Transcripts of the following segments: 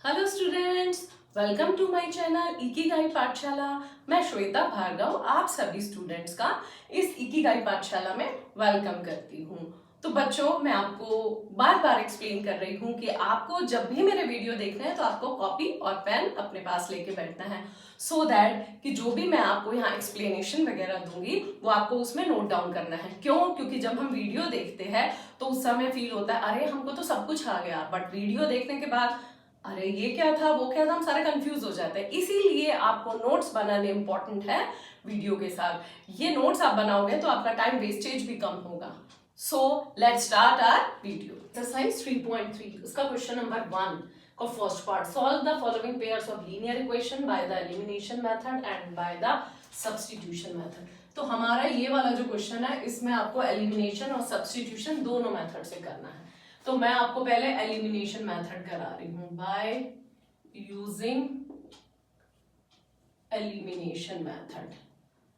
Hello students, welcome to my channel Ikigai Pathshala. मैं श्वेता भार्गव आप सभी स्टूडेंट्स का इस इकिगाई पाठशाला में वेलकम करती हूँ। तो बच्चों, मैं आपको बार बार एक्सप्लेन कर रही हूँ कि आपको जब भी मेरे वीडियो देखने हैं तो आपको कॉपी और पेन अपने पास लेके बैठना है, सो दैट कि जो भी मैं आपको यहाँ एक्सप्लेनेशन वगैरह दूंगी वो आपको उसमें नोट डाउन करना है। क्यों? क्योंकि जब हम वीडियो देखते हैं तो उस समय फील होता है अरे हमको तो सब कुछ आ गया, बट वीडियो देखने के बाद अरे ये क्या था वो क्या था, हम सारे कंफ्यूज हो जाते हैं। इसीलिए आपको नोट्स बनाने इंपॉर्टेंट है वीडियो के साथ। ये नोट्स आप बनाओगे तो आपका टाइम वेस्टेज भी कम होगा। So let's start our video. Exercise 3.3 उसका क्वेश्चन नंबर 1 का first part, solve the following pairs of linear equation by the elimination method and by the substitution method. तो हमारा ये वाला जो क्वेश्चन है इसमें आपको एलिमिनेशन और सब्स्टिट्यूशन दोनों मेथड से करना है। तो मैं आपको पहले एलिमिनेशन मेथड करा रही हूं, by using elimination method.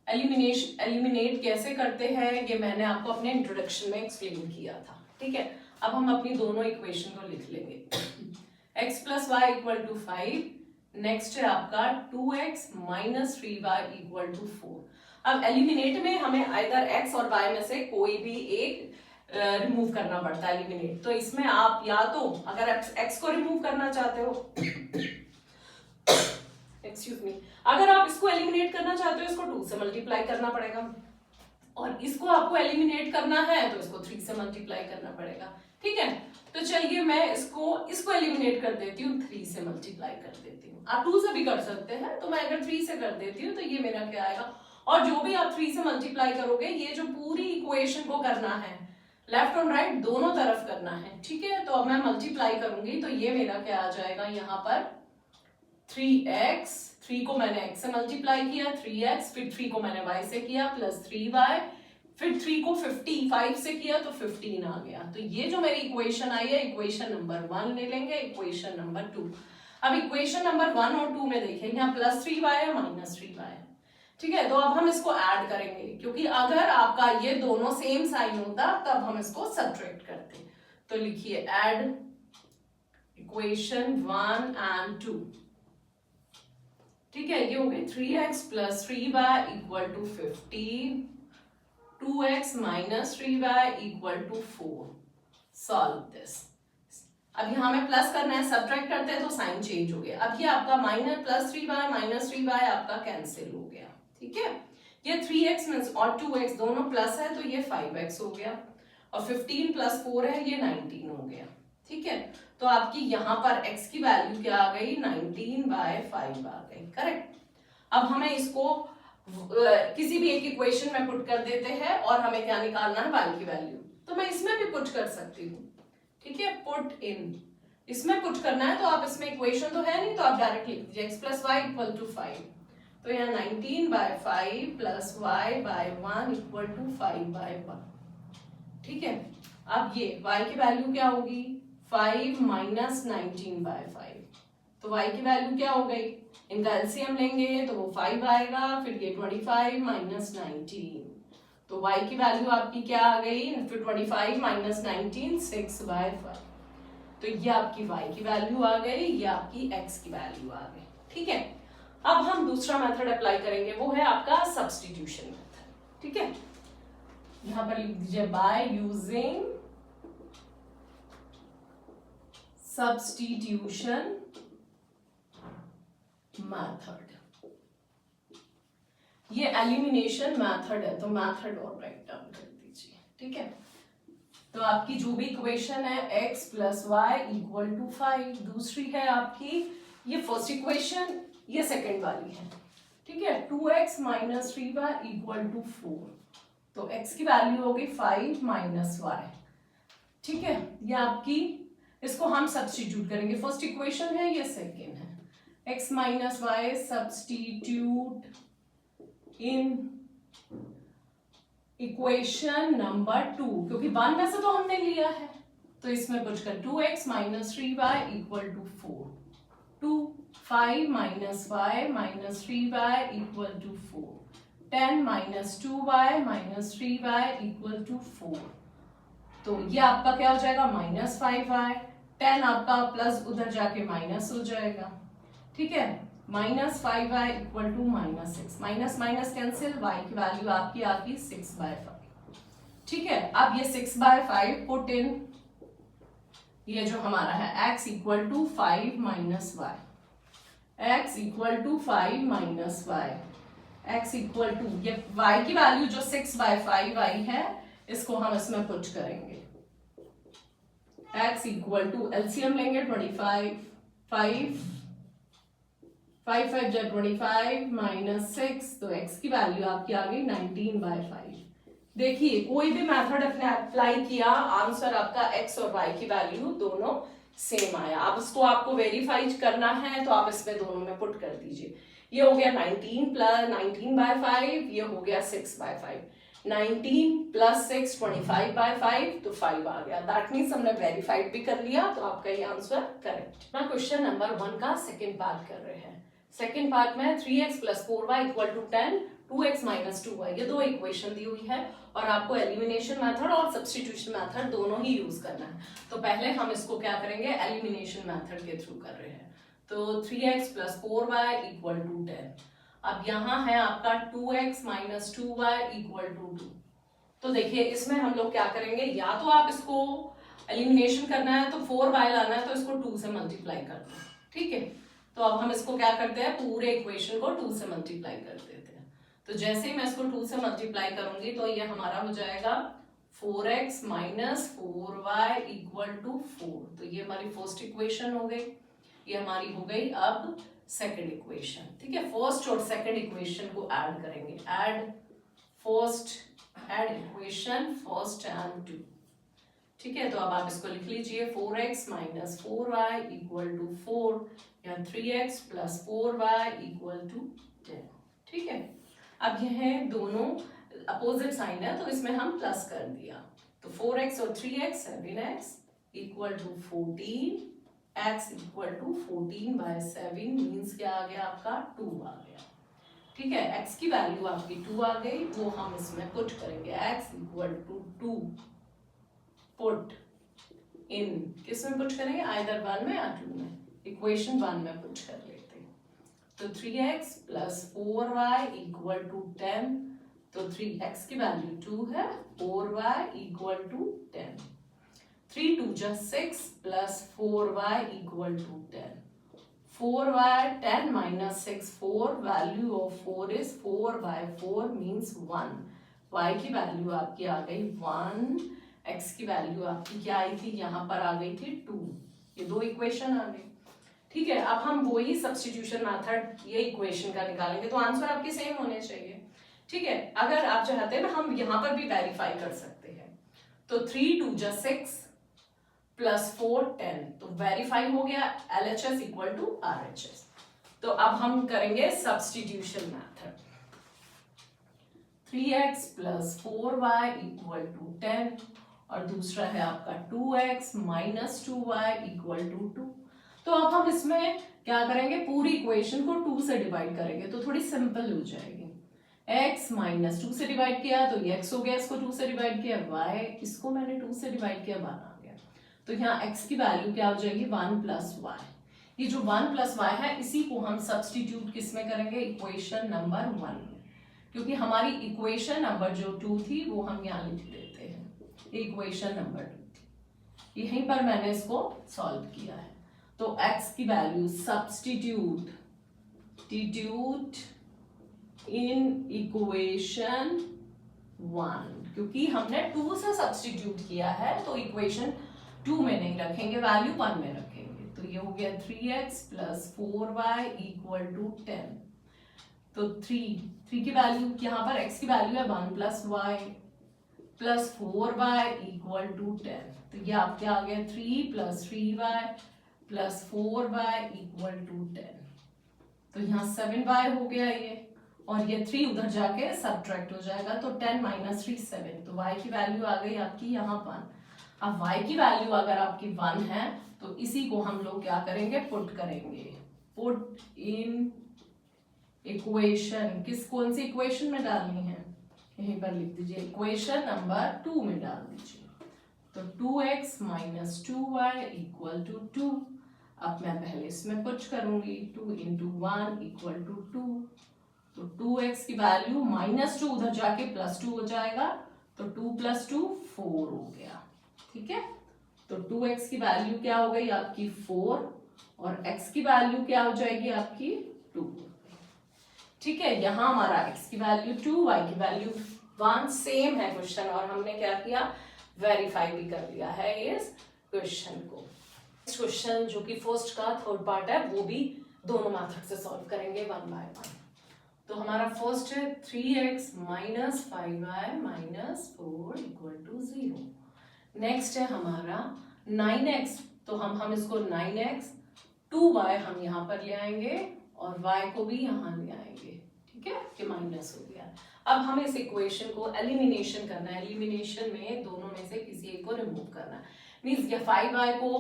Eliminate कैसे करते हैं ये मैंने आपको अपने इंट्रोडक्शन में एक्सप्लेन किया था। ठीक है, अब हम अपनी दोनों इक्वेशन को लिख लेंगे। x plus y equal to 5, next है आपका 2x minus 3y equal to 4। अब एलिमिनेट में हमें आइदर x और y में से कोई भी एक रिमूव करना पड़ता है एलिमिनेट। तो इसमें आप या तो अगर x को रिमूव करना चाहते हो एक्सक्यूज मी, अगर आप इसको एलिमिनेट करना चाहते हो इसको 2 से मल्टीप्लाई करना पड़ेगा, और इसको आपको एलिमिनेट करना है तो इसको 3 से मल्टीप्लाई करना पड़ेगा। ठीक है, तो चलिए मैं इसको एलिमिनेट कर देती हूँ, 3 से मल्टीप्लाई कर देती हूँ। आप 2 से भी कर सकते हैं, तो मैं अगर 3 से कर देती हूँ तो ये मेरा क्या आएगा, और जो भी आप 3 से मल्टीप्लाई करोगे ये जो पूरी इक्वेशन को करना है लेफ्ट और राइट दोनों तरफ करना है। ठीक है, तो अब मैं मल्टीप्लाई करूंगी तो ये मेरा क्या आ जाएगा, यहाँ पर 3x, 3 को मैंने x से मल्टीप्लाई किया 3x, फिर 3 को मैंने y से किया प्लस 3y, फिर 3 को 55 से किया तो 15 आ गया। तो ये जो मेरी इक्वेशन आई है इक्वेशन नंबर 1 ले लेंगे, इक्वेशन नंबर 2। अब इक्वेशन नंबर 1 और 2 में देखें, यहाँ प्लस 3y है माइनस 3y है। ठीक है, तो अब हम इसको ऐड करेंगे, क्योंकि अगर आपका ये दोनों सेम साइन होता तब हम इसको सब्ट्रैक्ट करते। तो लिखिए ऐड इक्वेशन 1 एंड 2। ठीक है, ये हो गए 3x plus 3y equal to 15, 2x minus 3y equal to 4। Solve this. अब यहाँ में प्लस करना है, सब्ट्रैक्ट करते हैं तो साइन चेंज हो गया। अब ये आपका minus plus 3y minus 3y आपका कैंसिल हो गया। ठीक है, ये 3x और 2x दोनों प्लस है तो ये 5x हो गया, और 15 प्लस 4 है ये 19 हो गया। ठीक है, तो आपकी यहाँ पर x की वैल्यू क्या आ गई, 19/5 आ गई। करेक्ट। अब हमें इसको किसी भी एक इक्वेशन में पुट कर देते हैं और हमें क्या निकालना है, y की वैल्यू। तो मैं इसमें भी पुट कर सकती हूँ। ठीक है, पुट इन, इसमें पुट करना है तो आप इसमें इक्वेशन तो है नहीं तो आप डायरेक्ट लिख दीजिए x plus y equal to 5। तो यहाँ 19/5 प्लस y/1 इक्वल टू 5/1। ठीक है, अब ये y की वैल्यू क्या होगी, 5 माइनस 19/5। तो y की वैल्यू क्या हो गई, इनका एलसीएम लेंगे तो वो 5 आएगा, फिर ये 25 माइनस 19, तो y की वैल्यू आपकी क्या आ गई, फिर 25 माइनस 19 6/5। तो ये आपकी y की वैल्यू आ गई, ये आपकी x की वैल्यू आ गई। ठीक है, अब हम दूसरा मेथड अप्लाई करेंगे, वो है आपका सब्स्टिट्यूशन मेथड। ठीक है, यहां पर लिख दीजिए बाय यूजिंग सब्स्टिट्यूशन मेथड। ये एलिमिनेशन मेथड है तो मेथड और राइट डाउन कर दीजिए। ठीक है, तो आपकी जो भी इक्वेशन है x plus y equal to 5, दूसरी है आपकी ये फर्स्ट इक्वेशन, ये सेकंड वाली है। ठीक है, 2x minus 3y equal to 4। तो x की वैल्यू होगी 5 माइनस y। ठीक है, ये आपकी, इसको हम सब्स्टिट्यूट करेंगे, फर्स्ट इक्वेशन है ये सेकंड है। x minus y substitute in equation number 2, क्योंकि 1 में से तो हमने लिया है तो इसमें कुछ कर 2x minus 3y equal to 4, 2 5 minus y minus 3y equal to 4, 10 minus 2y minus 3y equal to 4। तो ये आपका क्या हो जाएगा, -5y। 10 आपका प्लस उधर जाके माइनस हो जाएगा, ठीक है। -5y equal to -6, minus minus cancel, y की वैल्यू आपकी आ गई 6/5, ठीक है। अब ये 6/5 पुट इन, ये जो हमारा है x equal to 5 minus y, x equal to 5 minus y, x equal to ये y की वैल्यू जो 6/5 आई है इसको हम इसमें पुट करेंगे। x इक्वल टू एलसीएम लेंगे 25, 5 5 जा 25 माइनस 6, तो x की वैल्यू आपकी आ गई 19/5। देखिए कोई भी मेथड अपने अप्लाई किया, आंसर आपका x और y की वैल्यू दोनों सेम आया। अब इसको आपको वेरीफाई करना है तो आप इसमें दोनों में पुट कर दीजिए। ये हो गया 19 प्लस 19/5, ये हो गया 6/5, 19 प्लस 6 25/5, तो 5 आ गया। दैट मीन्स हमने वेरीफाइड भी कर लिया, तो आपका ये आंसर करेक्ट। ना क्वेश्चन नंबर 1 का सेकेंड पार्ट कर रहे हैं। सेकेंड पार्ट में 3x plus 4y equal to 10, 2x minus 2y, ये दो इक्वेशन दी हुई है और आपको एलिमिनेशन मेथड और सब्स्टिट्यूशन मेथड दोनों ही यूज करना है। तो पहले हम इसको क्या करेंगे, एलिमिनेशन मेथड के थ्रू कर रहे हैं। तो 3x plus 4y equal to 10, अब यहाँ है आपका 2x minus 2y equal to 2। तो देखिए इसमें हम लोग क्या करेंगे, या तो आप इसको एलिमिनेशन करना है तो 4y लाना है तो इसको 2 से मल्टीप्लाई कर दो, ठीक है। तो अब हम इसको क्या करते हैं, पूरे इक्वेशन को 2 से मल्टीप्लाई कर देते हैं। तो जैसे ही मैं इसको 2 से मल्टीप्लाई करूंगी तो ये हमारा हो जाएगा 4x minus 4y equal to 4। तो ये हमारी फर्स्ट इक्वेशन हो गई, ये हमारी हो गई अब सेकंड इक्वेशन, ठीक है। फर्स्ट और सेकंड इक्वेशन को ऐड करेंगे, ऐड इक्वेशन फर्स्ट एंड 2, ठीक है। तो अब आप इसको लिख लीजिए 4x minus 4y equal to 4 या 3x plus 4y equal to 10, ठीक है। अब यह दोनों अपोजिट साइन है तो इसमें हम प्लस कर दिया, तो 4x और 3x 7x equal to 14, x equal to 14/7 means क्या आ गया आपका 2 आ गया, ठीक है। x की वैल्यू आपकी 2 आ गई, वो हम इसमें पुट करेंगे, x equal to 2 put in, किस में पुट करेंगे, आइदर 1 में या 2 में, इक्वेशन 1 में पुट कर लेते हैं। तो 3x plus 4y equal to 10, तो 3x की वैल्यू 2 है, 4y इक्वल टू 10, 3 2 जा 6 plus 4y equal to 10, 4y 10 minus 6 4, value of 4 is 4/4 means 1, y की वैल्यू आपकी आ गई 1, x की वैल्यू आपकी क्या आई थी, यहाँ पर आ गई थी 2, ये दो इक्वेशन आ गई, ठीक है। अब हम वही सब्स्टिट्यूशन मेथड ये इक्वेशन का निकालेंगे तो आंसर आपके सेम होने चाहिए, ठीक है। अगर आप चाहते हैं ना हम यहाँ पर भी वेरीफाई कर सकते हैं, तो 3 2 जा 6 प्लस 4 10, तो वेरीफाई हो गया, LHS इक्वल टू RHS। तो अब हम करेंगे substitution method, 3x plus 4y equal to 10 और दूसरा है आपका 2x minus 2y equal to 2। तो अब हम इसमें क्या करेंगे, पूरी इक्वेशन को 2 से डिवाइड करेंगे तो थोड़ी सिंपल हो जाएगी। x माइनस 2 से डिवाइड किया तो ये x हो गया, इसको 2 से डिवाइड किया, y इसको मैंने 2 से डिवाइड किया, 1 आ गया। तो यहाँ x की वैल्यू क्या हो जाएगी, 1 प्लस y। ये जो 1 प्लस y है इसी को हम सब्स्टिट्यूट किस में करेंगे, इक्वेशन नंबर 1 में, क्योंकि हमारी इक्वेशन नंबर जो 2 थी वो हम यहाँ लिख देते हैं, इक्वेशन नंबर 2 थी, यहीं पर मैंने इसको सॉल्व किया है। तो x की वैल्यू सब्स्टिट्यूट इन इक्वेशन 1, क्योंकि हमने 2 से सब्स्टिट्यूट किया है तो इक्वेशन 2 में नहीं रखेंगे, वैल्यू 1 में रखेंगे। तो ये हो गया 3x plus 4y equal to 10, तो 3 की वैल्यू यहाँ पर x की वैल्यू है 1 plus y plus 4y equal to 10, तो ये आपके आ गया 3 plus 3y plus 4y equal to 10, तो यहाँ 7y हो गया ये, और ये 3 उधर जाके सब्ट्रैक्ट हो जाएगा, तो 10 माइनस 3 7, तो y की वैल्यू आ गई आपकी यहाँ 1। अब y की वैल्यू अगर आपकी 1 है तो इसी को हम लोग क्या करेंगे, पुट करेंगे, पुट इन इक्वेशन, कौन सी इक्वेशन में डालनी है, यहीं पर लिख दीजिए, इक्वेशन नंबर 2 में डाल दीजिए। तो 2x minus 2y equal to 2। अब मैं पहले इसमें पुट करूंगी, 2 इंटू 1 इक्वल टू 2। तो 2x की वैल्यू -2 उधर जाके +2 हो जाएगा, तो 2 + 2 4 हो गया। ठीक है, तो 2x की वैल्यू क्या हो गई आपकी 4 और x की वैल्यू क्या हो जाएगी आपकी 2। ठीक है, यहाँ हमारा x की वैल्यू 2, y की वैल्यू 1 सेम है क्वेश्चन, और हमने क्या किया, वेरीफाई भी कर लिया है इस क्वेश्चन को। क्वेश्चन जो कि फर्स्ट का थर्ड पार्ट है वो भी दोनों मेथड से सॉल्व करेंगे 1 बाय 1। तो हमारा फर्स्ट है 3x minus 5y minus 4 equal to 0। Next है हमारा 9x, तो हम इसको 9x 2y हम यहाँ पर ले आएंगे और y को भी यहाँ ले आएंगे। ठीक है, कि माइनस हो गया। अब हमें इस इक्वेशन को एलिमिनेशन करना है। एलिमिनेशन में दोनों में से किसी एक को रिमूव करना है। मीन्स ये 5y को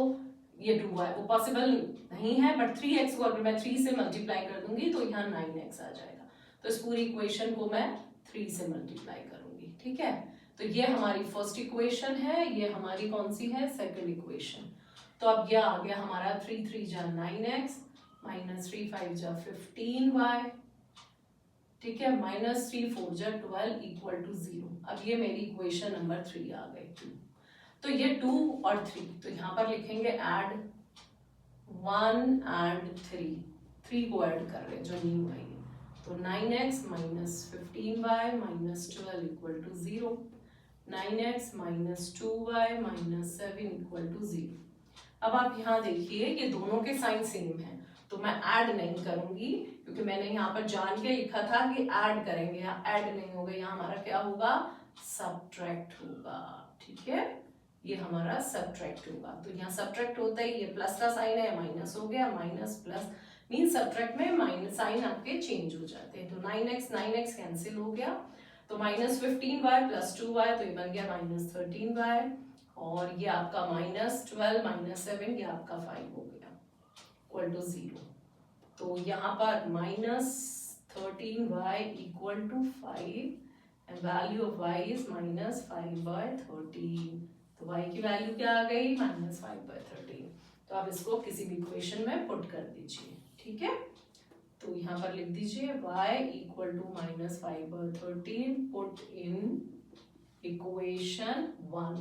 ये 2y वो पॉसिबल नहीं है, बट 3x को अगर मैं 3 से मल्टीप्लाई कर दूंगी तो यहाँ 9x आ जाएगा। तो इस पूरी इक्वेशन को मैं 3 से मल्टीप्लाई करूंगी। ठीक है, तो ये हमारी फर्स्ट इक्वेशन है, ये हमारी कौन सी है, सेकंड इक्वेशन। तो अब यह आ गया हमारा 3 3 जा 9x माइनस 3 5 जा 15y। ठीक है, माइनस 3 4 जा 12 इक्वल टू 0। अब ये मेरी इक्वेशन नंबर 3 आ गई 2। तो ये 2 और 3, तो यहाँ पर लिखेंगे ऐड 1 एंड 3 को ऐड कर रहे हैं जो न्यू है। तो 9x minus 15y minus 12 equal to 0, 9x minus 2y minus 7 equal to 0। अब आप यहाँ देखिए ये दोनों के साइन सेम है, तो मैं ऐड नहीं करूंगी क्योंकि मैंने यहाँ पर जान के लिखा था कि ऐड करेंगे, यहाँ ऐड नहीं होगा, यहाँ हमारा क्या होगा, सब्ट्रैक्ट होगा। ठीक है, ये हमारा सब्ट्रैक्ट होगा। तो यहाँ सब्ट्रैक्ट होता ही ये प्लस का साइन है, माइनस हो गया, माइनस प्लस मीन सब्ट्रैक्ट में माइनस साइन आपके चेंज हो जाते हैं। तो 9x कैंसिल हो गया, तो माइनस 15y प्लस 2y, तो ये बन गया माइनस 13y, और ये आपका माइनस 12 माइनस 7 ये आपका 5 हो गया इक्वल टू 0। तो यहाँ पर minus 13y equal to 5 and value of y is minus 5/13। तो y की वैल्यू क्या आ गई, माइनस 5/13। तो आप इसको किसी भी इक्वेशन में पुट कर दीजिए। ठीक है, तो यहाँ पर लिख दीजिए y equal to minus 5/13 put in equation 1।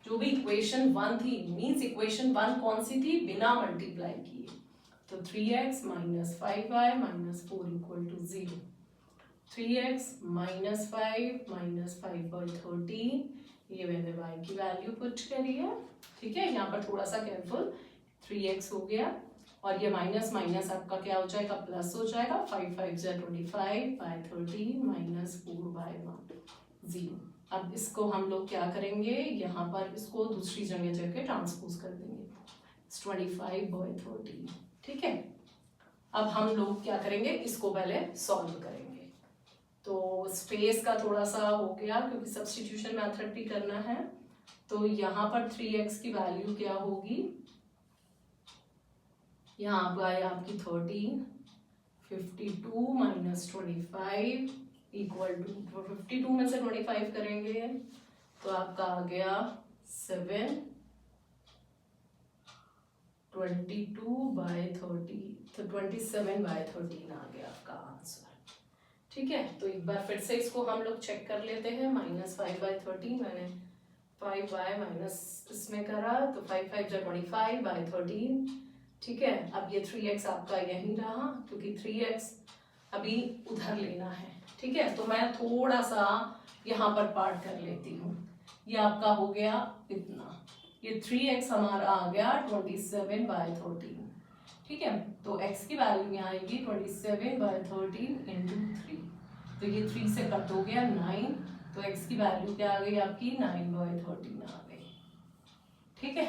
जो भी इक्वेशन 1 थी, मीन्स इक्वेशन 1 कौन सी थी, बिना मल्टीप्लाई किए, तो 3x minus 5y minus 4 equal to 0। 3x minus 5 minus 5/13, ये मैंने y की वैल्यू पुट करी है। ठीक है, यहाँ पर थोड़ा सा केयरफुल, 3x हो गया और ये माइनस माइनस आपका क्या हो जाएगा, प्लस हो जाएगा, 5 5 जा 25/13 माइनस 4/1 0। अब इसको हम लोग क्या करेंगे, यहाँ पर इसको दूसरी जगह जाके ट्रांसपोज कर देंगे, 25/13। ठीक है, अब हम लोग क्या करेंगे, इसको पहले सॉल्व करेंगे। तो स्पेस का थोड़ा सा हो गया क्योंकि सब्स्टिट्यूशन मेथड भी करना है। तो यहाँ पर 3x की वैल्यू क्या होगी, यहाँ पर आया आपकी 13, 52 माइनस 25 इक्वल टू 52 में से 25 करेंगे तो आपका आ गया 7, 22/30, तो 27/13 आ गया आपका आंसर। ठीक है, तो एक बार फिर से इसको हम लोग चेक कर लेते हैं। माइनस 5/13 मैंने 5y माइनस इसमें करा, तो 5 5 जा 25/13। ठीक है, अब ये 3x आपका यहीं रहा क्योंकि 3x अभी उधर लेना है। ठीक है, तो मैं थोड़ा सा यहाँ पर पार्ट कर लेती हूँ। ये आपका हो गया इतना, ये 3x हमारा आ गया 27/13। ठीक है, तो x की वैल्यू यहाँ आएगी 27/13 इंटू 3, तो ये 3 से कट हो गया 9, तो x की वैल्यू क्या आ गई आपकी 9/13 आ गई। ठीक है,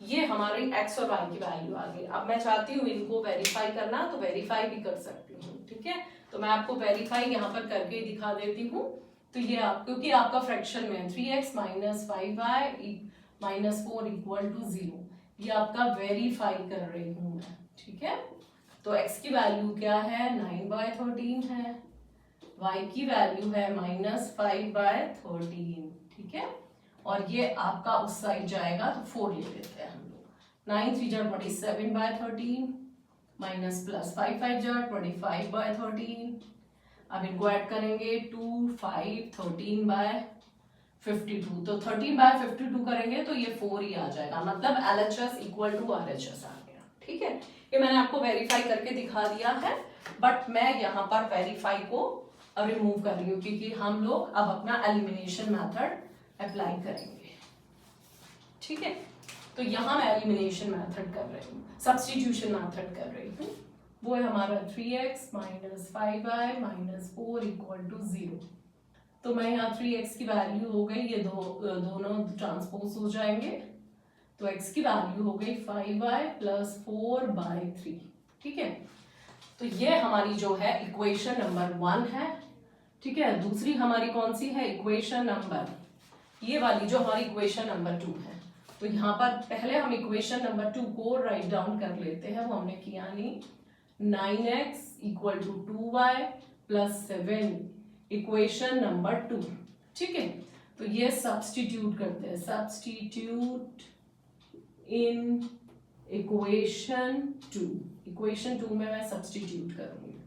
ये हमारी x और y की वैल्यू आ गई। अब मैं चाहती हूँ इनको वेरीफाई करना, तो वेरीफाई भी कर सकती हूँ। ठीक है, तो मैं आपको वेरीफाई यहाँ पर करके दिखा देती हूँ। तो ये आप, क्योंकि आपका फ्रैक्शन में 3x minus 5y minus 4 equal to 0, ये आपका वेरीफाई कर रही हूँ मैं। ठीक है, तो x की वैल्यू क्या है, 9/13 है, y की वैल्यू है माइनस 5/13। ठीक है, और ये आपका उस साइड जाएगा तो 4 ले लेते हैं हम लोग। 9 3 जा 27/13 माइनस प्लस 5 5 जा 25/13। अब इनको ऐड करेंगे 2 5 13/52, तो 13/52 करेंगे तो ये 4 ही आ जाएगा, मतलब LHS इक्वल टू RHS आ गया। ठीक है, ये मैंने आपको वेरीफाई करके दिखा दिया है, बट मैं यहाँ पर वेरीफाई को रिमूव कर रही हूँ क्योंकि हम लोग अब अपना एलिमिनेशन मेथड अप्लाई करेंगे। ठीक है, तो यहाँ मैं एलिमिनेशन मेथड कर रही हूँ, सब्स्टिट्यूशन मेथड कर रही हूँ। वो है हमारा 3x minus 5y minus 4 equal to 0। तो मैं यहाँ 3x की वैल्यू हो गई, ये दोनों ट्रांसपोज हो जाएंगे, तो x की वैल्यू हो गई 5y प्लस 4/3। ठीक है, तो ये हमारी जो है इक्वेशन नंबर 1 है। ठीक है, दूसरी हमारी कौन सी है, इक्वेशन नंबर, ये वाली जो हमारी इक्वेशन नंबर 2 है। तो यहाँ पर पहले हम इक्वेशन नंबर 2 को राइट डाउन कर लेते हैं, वो हमने किया नहीं। 9x equal to 2y plus 7 equation number 2। ठीक है, तो ये सब्स्टिट्यूट करते हैं, सब्स्टिट्यूट इन इक्वेशन 2। इक्वेशन 2 में मैं सब्स्टिट्यूट करूंगी,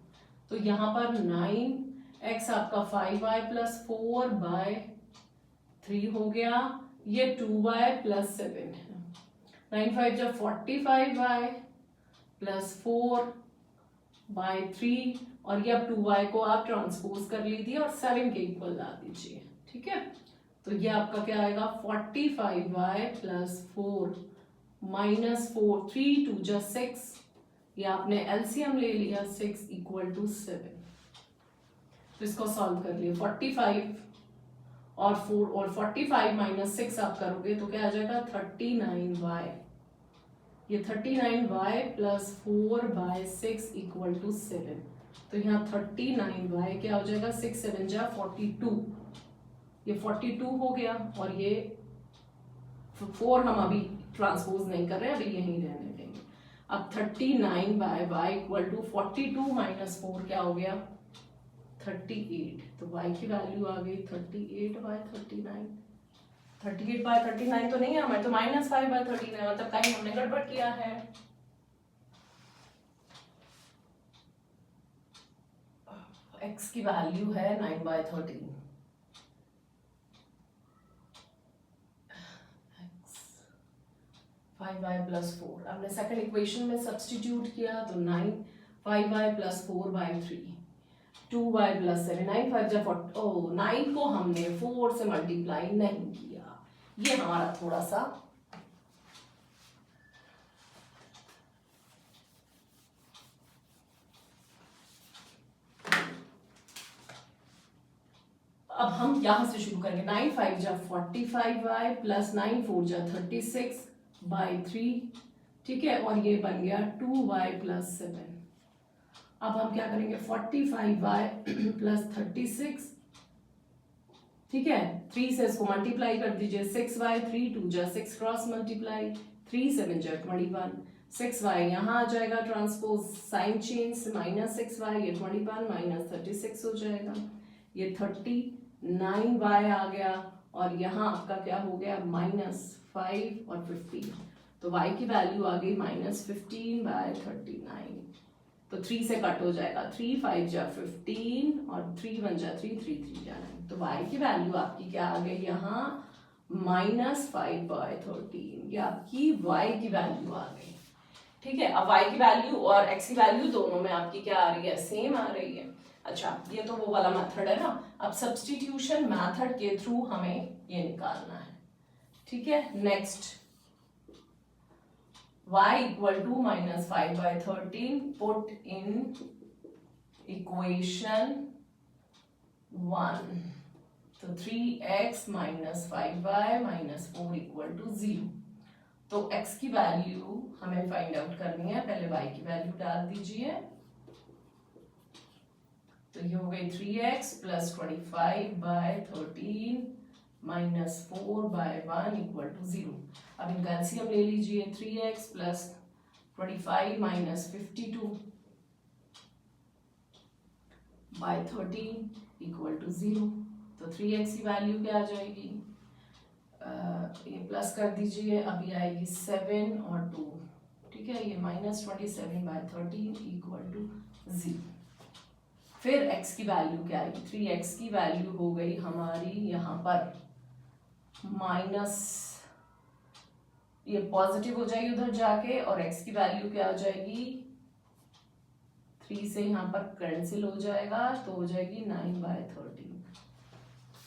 तो यहाँ पर 9x आपका 5y प्लस 4/3 हो गया, ये 2y प्लस 7 है। 9 5 जा 45y प्लस 4/3, और ये अब 2y को आप ट्रांसपोज कर लीजिए और 7 के इक्वल ला दीजिए। ठीक है, तो ये आपका क्या आएगा 45y प्लस 4 माइनस 4, 3 2 जा 6, ये आपने एलसीएम ले लिया, 6 इक्वल टू 7। तो इसको सॉल्व कर लिया, 45 और 4 और 45 माइनस 6 आप करोगे तो क्या आ जाएगा 39y। ये 39y प्लस 4/6 इक्वल टू 7। तो यहाँ 39y क्या हो जाएगा, 6 7 जा 42, ये 42 हो गया, और ये 4 हम अभी ट्रांसपोज नहीं कर रहे, अभी यहीं रहने देंगे। अब 39y इक्वल टू 42 माइनस 4 क्या हो गया 38, तो y की वैल्यू आ गई 38/39। 38/39 तो नहीं है हमारे, तो -5/39, मतलब कहीं हमने गड़बड़ किया है। x की वैल्यू है 9/13, 5y प्लस 4, हमने सेकंड इक्वेशन में सब्स्टिट्यूट किया, तो 9 5y प्लस 4/3 2y प्लस 7, 9 5 जा 40, 9 को हमने 4 से मल्टीप्लाई नहीं किया, ये हमारा थोड़ा सा अब हम यहां से शुरू करेंगे। 9 5 जा 45y प्लस 9 4 जा 36/3। ठीक है, और ये बन गया 2y प्लस 7। अब हम क्या करेंगे 45y प्लस 36, ठीक है, 3 से इसको मल्टीप्लाई कर दीजिए, 6y 3 2 जा 6 क्रॉस मल्टीप्लाई, 3 7 जा 21, 6y यहाँ आ जाएगा transpose, sign change, minus 6y, ये 21 माइनस 36 हो जाएगा, ये 39y आ गया, और यहाँ आपका क्या हो गया -5 और 15, तो y की वैल्यू आ गई -15/39। तो 3 से कट हो जाएगा, 3 5 जा 15 और 3 1 जा 3 3 3 जा 9, तो y की वैल्यू आपकी क्या आ गई यहाँ -5/13, ये आपकी y की वैल्यू आ गई। ठीक है, अब y की वैल्यू और x की वैल्यू दोनों में आपकी क्या आ रही है, सेम आ रही है। अच्छा, ये तो वो वाला मेथड है ना, अब सब्स्टिट्यूशन मेथड के थ्रू हमें ये निकालना है। ठीक है, next y equal to -5/13, put in equation 1, तो 3x minus 5y minus 4 equal to 0। तो x की वैल्यू हमें फाइंड आउट करनी है, पहले y की वैल्यू डाल दीजिए, तो ये हो गई 3x plus 25/13 minus 4/1 equal to 0। अब इनका एलसीएम ले लीजिए, 3x plus 25 minus 52/13 equal to 0, तो 3x की वैल्यू क्या आ जाएगी ये प्लस कर दीजिए, अभी आएगी 7 और 2, ठीक है, ये -27/13 इक्वल टू 0। फिर x की वैल्यू क्या आएगी, 3x की वैल्यू हो गई हमारी यहाँ पर माइनस, ये पॉजिटिव हो जाएगी उधर जाके, और x की वैल्यू क्या हो जाएगी, 3 से यहाँ पर कैंसिल हो जाएगा तो हो जाएगी 9/13।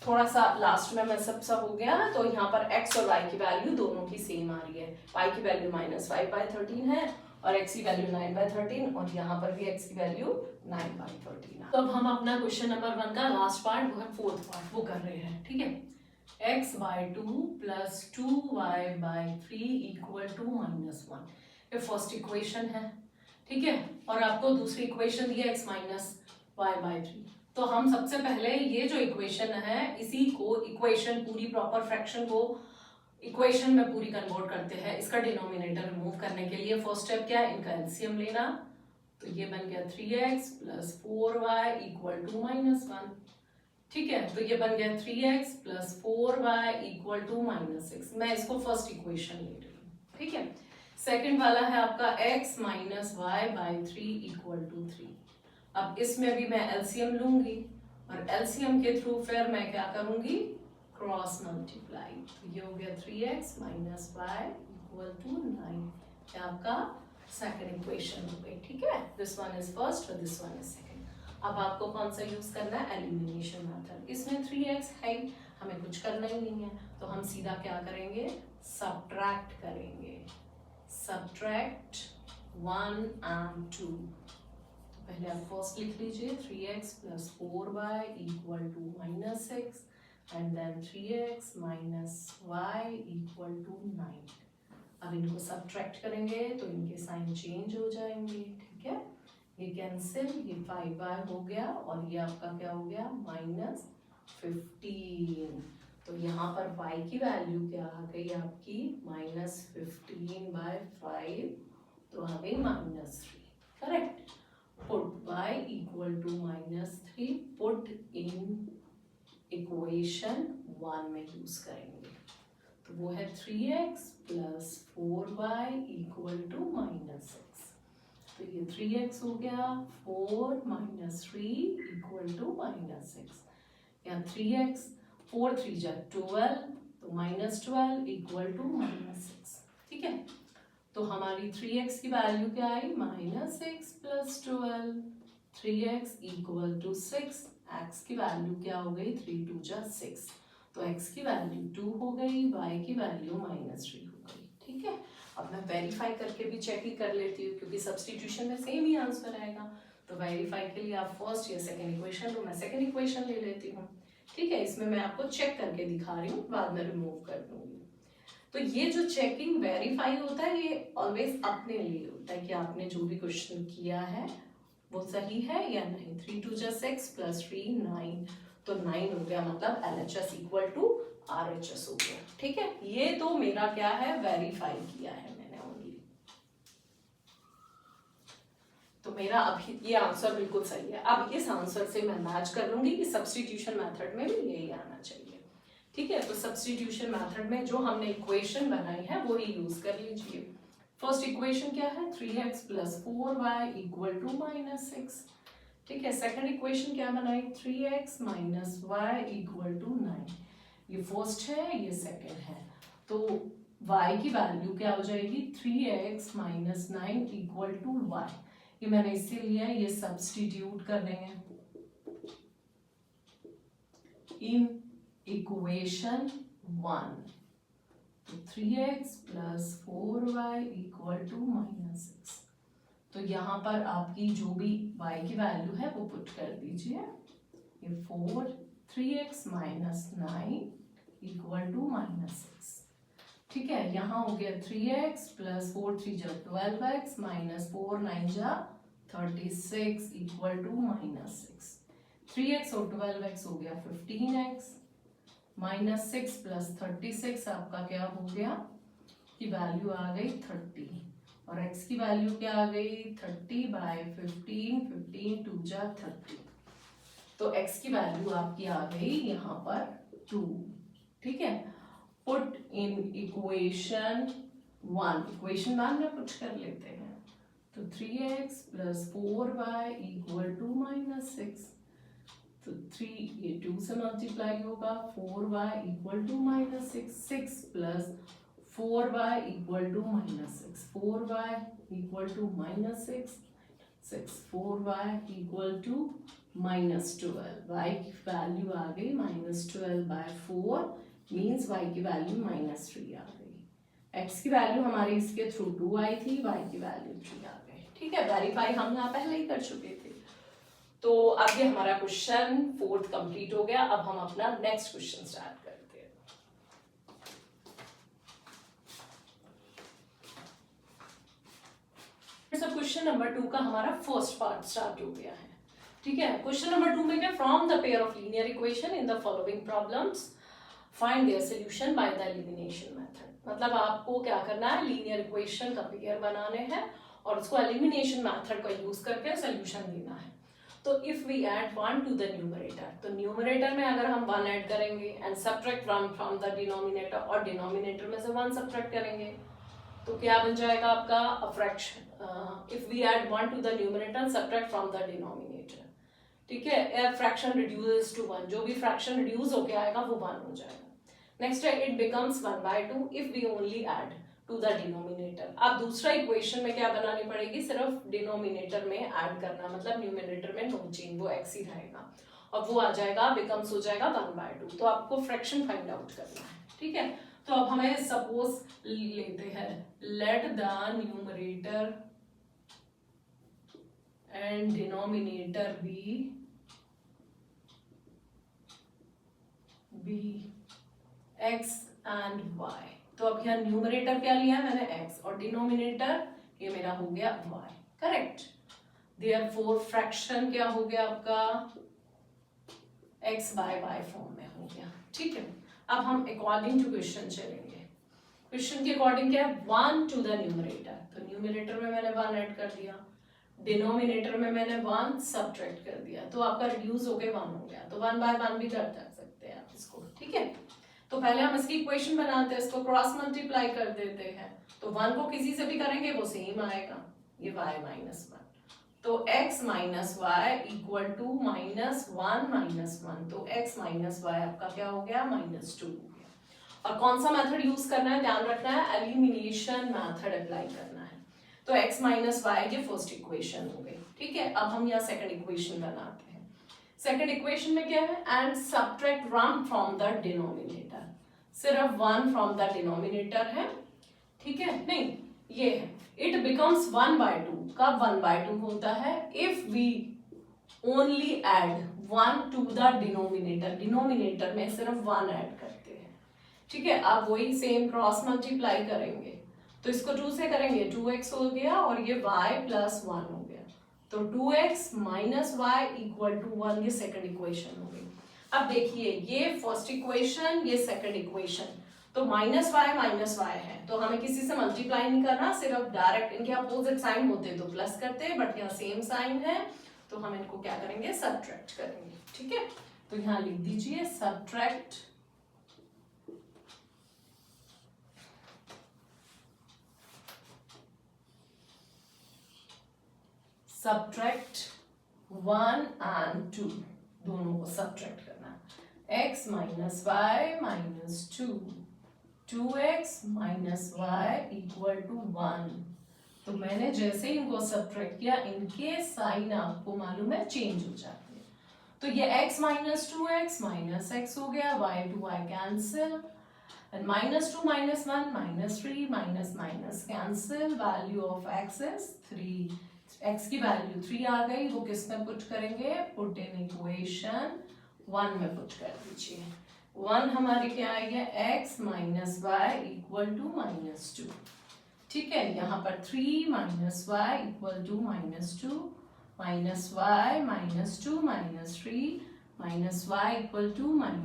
थोड़ा सा लास्ट में सब हो गया, तो यहाँ पर x और y की वैल्यू दोनों की सेम आ रही है। y की वैल्यू -5/13 है और x की वैल्यू 9/13, और यहाँ पर भी x की वैल्यू 9/13 है। तो अब हम अपना क्वेश्चन नंबर 1 का लास्ट पार्ट, वो है 4th पार्ट, वो कर रहे हैं, ठीक है। x/2 + 2y/3 इक्वल टू -1, ये फर्स्ट इक्वेशन है, ठीक है। और आपको दूसरी इक्वेशन दी है x - y/3। तो हम सबसे पहले ये जो इक्वेशन है, इसी को इक्वेशन पूरी प्रॉपर फ्रैक्शन को इक्वेशन में पूरी कन्वर्ट करते हैं। इसका डिनोमिनेटर रिमूव करने के लिए फर्स्ट स्टेप क्या है, इनका एलसीएम लेना। तो ये बन गया 3x + 4y इक्वल टू -1, ठीक है। तो ये बन गया 3x + 4y इक्वल टू -6। मैं इसको फर्स्ट इक्वेशन ले रही हूँ, ठीक है। सेकंड वाला है आपका x - y/3 इक्वल टू 3। अब इसमें भी मैं एलसीएम लूंगी, और एलसीएम के थ्रू फिर मैं क्या करूंगी, क्रॉस मल्टीप्लाई। तो ये हो गया 3x - y इक्वल टू 9, ये आपका सेकंड इक्वेशन हो गई, ठीक है। दिस वन इज फर्स्ट और दिस वन इज सेकंड। अब आपको कौन सा यूज करना है, एलिमिनेशन मेथड। इसमें 3x है, हमें कुछ करना ही नहीं है, तो हम सीधा क्या करेंगे, सब्ट्रैक्ट करेंगे। Subtract 1 and 2। पहले आप फर्स्ट लिख लीजिए, 3x + 4y equal to -6, and then 3x - y equal to 9। अब इनको सब्ट्रैक्ट करेंगे तो इनके साइन चेंज हो जाएंगे, ठीक है। ये कैंसिल, ये 5y हो गया, और ये आपका क्या हो गया, -15। तो यहाँ पर y की वैल्यू क्या आ गई आपकी, -15/5, तो आ गई -3, correct. Put y equal to -3, put in equation 1 में यूज करेंगे, तो वो है 3x + 4y इक्वल टू -6। तो ये 3x हो गया, 4 - 3 इक्वल टू -6। यहाँ 3x, 4 3 जा 12, तो -12 इक्वल टू -6, ठीक है। तो हमारी 3x की वैल्यू क्या आई, -6 + 12, 3x इक्वल टू 6। x की वैल्यू क्या हो गई, 3 2 जा 6, तो x की वैल्यू 2 हो गई, y की वैल्यू -3 हो गई, ठीक है। अब मैं वेरीफाई करके भी चेक ही कर लेती हूँ, क्योंकि सब्सटीट्यूशन में सेम ही आंसर आएगा। तो वेरीफाई के लिए आप फर्स्ट या सेकेंड इक्वेशन, तो मैं सेकेंड इक्वेशन ले लेती हूँ, ठीक है। इसमें मैं आपको चेक करके दिखा रही हूँ, बाद में रिमूव कर दूंगी। तो ये जो चेकिंग वेरीफाई होता है, ये ऑलवेज अपने लिए होता है कि आपने जो भी क्वेश्चन किया है वो सही है या नहीं। 3 2 जा 6 + 3 9, तो 9 हो गया, मतलब LHS इक्वल टू RHS हो गया, ठीक है। ये तो मेरा क्या है, वेरीफाई किया है मैंने ओनली, तो मेरा अभी ये आंसर बिल्कुल सही है। अब इस आंसर से मैं मैच कर लूंगी कि सब्स्टिट्यूशन मेथड में भी यही आना चाहिए, ठीक है। तो सब्स्टिट्यूशन मेथड में जो हमने इक्वेशन बनाई है वो ही यूज कर लीजिए। फर्स्ट इक्वेशन क्या है, 3x + 4y इक्वल टू -6, ठीक है। सेकंड इक्वेशन क्या बनाई, 3x - y इक्वल टू 9, ये फर्स्ट है, ये सेकंड है। तो y की वैल्यू क्या हो जाएगी, 3x - 9 इक्वल टू y। ये मैंने इससे लिया है, ये सब्स्टिट्यूट कर देंगे इन इक्वेशन 1। तो 3x + 4y इक्वल टू -6। तो यहाँ पर आपकी जो भी y की वैल्यू है वो पुट कर दीजिए, ये 4, 3x - 9 इक्वल टू -6, ठीक है। यहाँ हो गया 3x + 4 3 जा 12x - 4 9 जा 36 इक्वल टू -6। 3x और 12x हो गया 15x, -6 + 36 आपका क्या हो गया, की वैल्यू आ गई 30, और x की वैल्यू क्या आ गई, 30/15, 15 2 जा 30, तो x की वैल्यू आपकी आ गई यहाँ पर 2, ठीक है। पुट इन इक्वेशन 1 में पुट कर लेते हैं। तो 3x + 4y = -6। तो 3 ये 2 से मल्टीप्लाई होगा, 4y = -6, 6 + 4y = -6, 4y = -6, 6 4y = -12। y की वैल्यू आ गई -12/4, मीन्स y की वैल्यू -3 आ गई। x की वैल्यू हमारी इसके थ्रू 2 आई थी, y की वैल्यू 3 आ गई। ठीक है, वेरीफाई हम यहाँ पहले ही कर चुके थे। तो अब ये हमारा क्वेश्चन 4th कंप्लीट हो गया। अब हम अपना नेक्स्ट क्वेश्चन स्टार्ट करते हैं। क्वेश्चन नंबर 2 का हमारा फर्स्ट पार्ट स्टार्ट हो गया है। ठीक है, क्वेश्चन नंबर 2 में क्या, from the pair of linear equation in the following problems find their solution bye the elimination method. मतलब आपको क्या करना है, लीनियर इक्वेशन का पेयर बनाने हैं और उसको एलिमिनेशन मेथड का यूज करके सॉल्यूशन देना है। तो if we add 1 to the numerator, तो न्यूमरेटर में अगर हम 1 ऐड करेंगे and subtract 1 from the denominator, और डिनोमिनेटर में से 1 सब्ट्रैक्ट करेंगे, तो क्या बन जाएगा आपका a fraction. If we add 1 to the numerator subtract from the denominator, ठीक है, ए फ्रैक्शन रिड्यूसेस टू 1, जो भी फ्रैक्शन रिड्यूस होके आएगा वो 1 हो जाएगा। नेक्स्ट है it becomes 1/2 if we only add to the denominator. अब दूसरा इक्वेशन में क्या बनानी पड़ेगी, सिर्फ डिनोमिनेटर में ऐड करना, मतलब न्यूमरेटर में नो चेंज, वो x ही रहेगा और वो आ जाएगा, बिकम्स हो जाएगा 1/2। तो आपको फ्रैक्शन फाइंड आउट करना है। ठीक है, तो अब हमें सपोज लेते हैं, let the numerator and denominator be x and y। तो अब यहाँ न्यूमरेटर क्या लिया है मैंने, x, और डिनोमिनेटर ये मेरा हो गया y, करेक्ट। देयरफॉर फ्रैक्शन क्या हो गया आपका, x बाय y फॉर्म में हो गया। ठीक है, अब हम अकॉर्डिंग टू क्वेश्चन चलेंगे। क्वेश्चन के अकॉर्डिंग क्या है, 1 टू द न्यूमरेटर, तो न्यूमरेटर में मैंने 1 ऐड कर दिया, डिनोमिनेटर में मैंने 1 सब्ट्रैक्ट कर दिया, तो आपका रिड्यूस होके 1 हो गया। तो 1/1 भी कर सकते हैं आप इसको। ठीक है, तो पहले हम इसकी इक्वेशन बनाते हैं, इसको क्रॉस मल्टीप्लाई कर देते हैं, तो 1 को किसी से भी करेंगे वो सेम आएगा, ये y - 1, तो x - y = -1 तो x - y आपका क्या हो गया, -2 हो गया। और कौन सा मेथड यूज करना है, ध्यान रखना है, एलिमिनेशन मेथड अप्लाई करना है। तो x - y ये फर्स्ट इक्वेशन हो गई। ठीक है, अब हम यहाँ सेकंड इक्वेशन बनाते हैं। सेकंड इक्वेशन में क्या है, and subtract 1 from the denominator, सिर्फ 1 फ्रॉम द डिनोमिनेटर है। ठीक है, नहीं ये है, इट बिकम्स 1/2। कब 1/2 होता है, if we only add 1 to the denominator, denominator में सिर्फ 1 ऐड करते हैं। ठीक है, अब वही सेम क्रॉस मल्टीप्लाई करेंगे, तो इसको 2 से करेंगे, 2x हो गया और ये y + 1 हो गया, तो 2x - y = 1, ये सेकंड इक्वेशन हो गई। अब देखिए, ये फर्स्ट इक्वेशन, ये सेकंड इक्वेशन, तो -y है, तो हमें किसी से मल्टीप्लाई नहीं करना, सिर्फ डायरेक्ट इनके अपोजिट साइन होते तो प्लस करते, बट यहाँ सेम साइन है, तो हम इनको क्या करेंगे, सब्ट्रैक्ट करेंगे। ठीक है, तो यहाँ लिख दीजिए सब्ट्रैक्ट सब्ट्रैक्ट 1 and 2, दोनों को सब्ट्रैक्ट करना, x - y - 2, 2x - y = 1। तो मैंने जैसे ही इनको सब्ट्रैक्ट किया, इनके साइन आपको मालूम है चेंज हो जाते हैं। तो ये x - 2x -x हो गया, y to y cancel, and -2 - 1 -3 cancel, value of x is 3, x की वैल्यू 3 आ गई, वो किस में पुट करेंगे, पुट इन इक्वेशन 1 में पुट कर दीजिए। 1 हमारी क्या आई है, x - y = -2। ठीक है, यहाँ पर 3 - y = -2, -y - 2 -3 -y =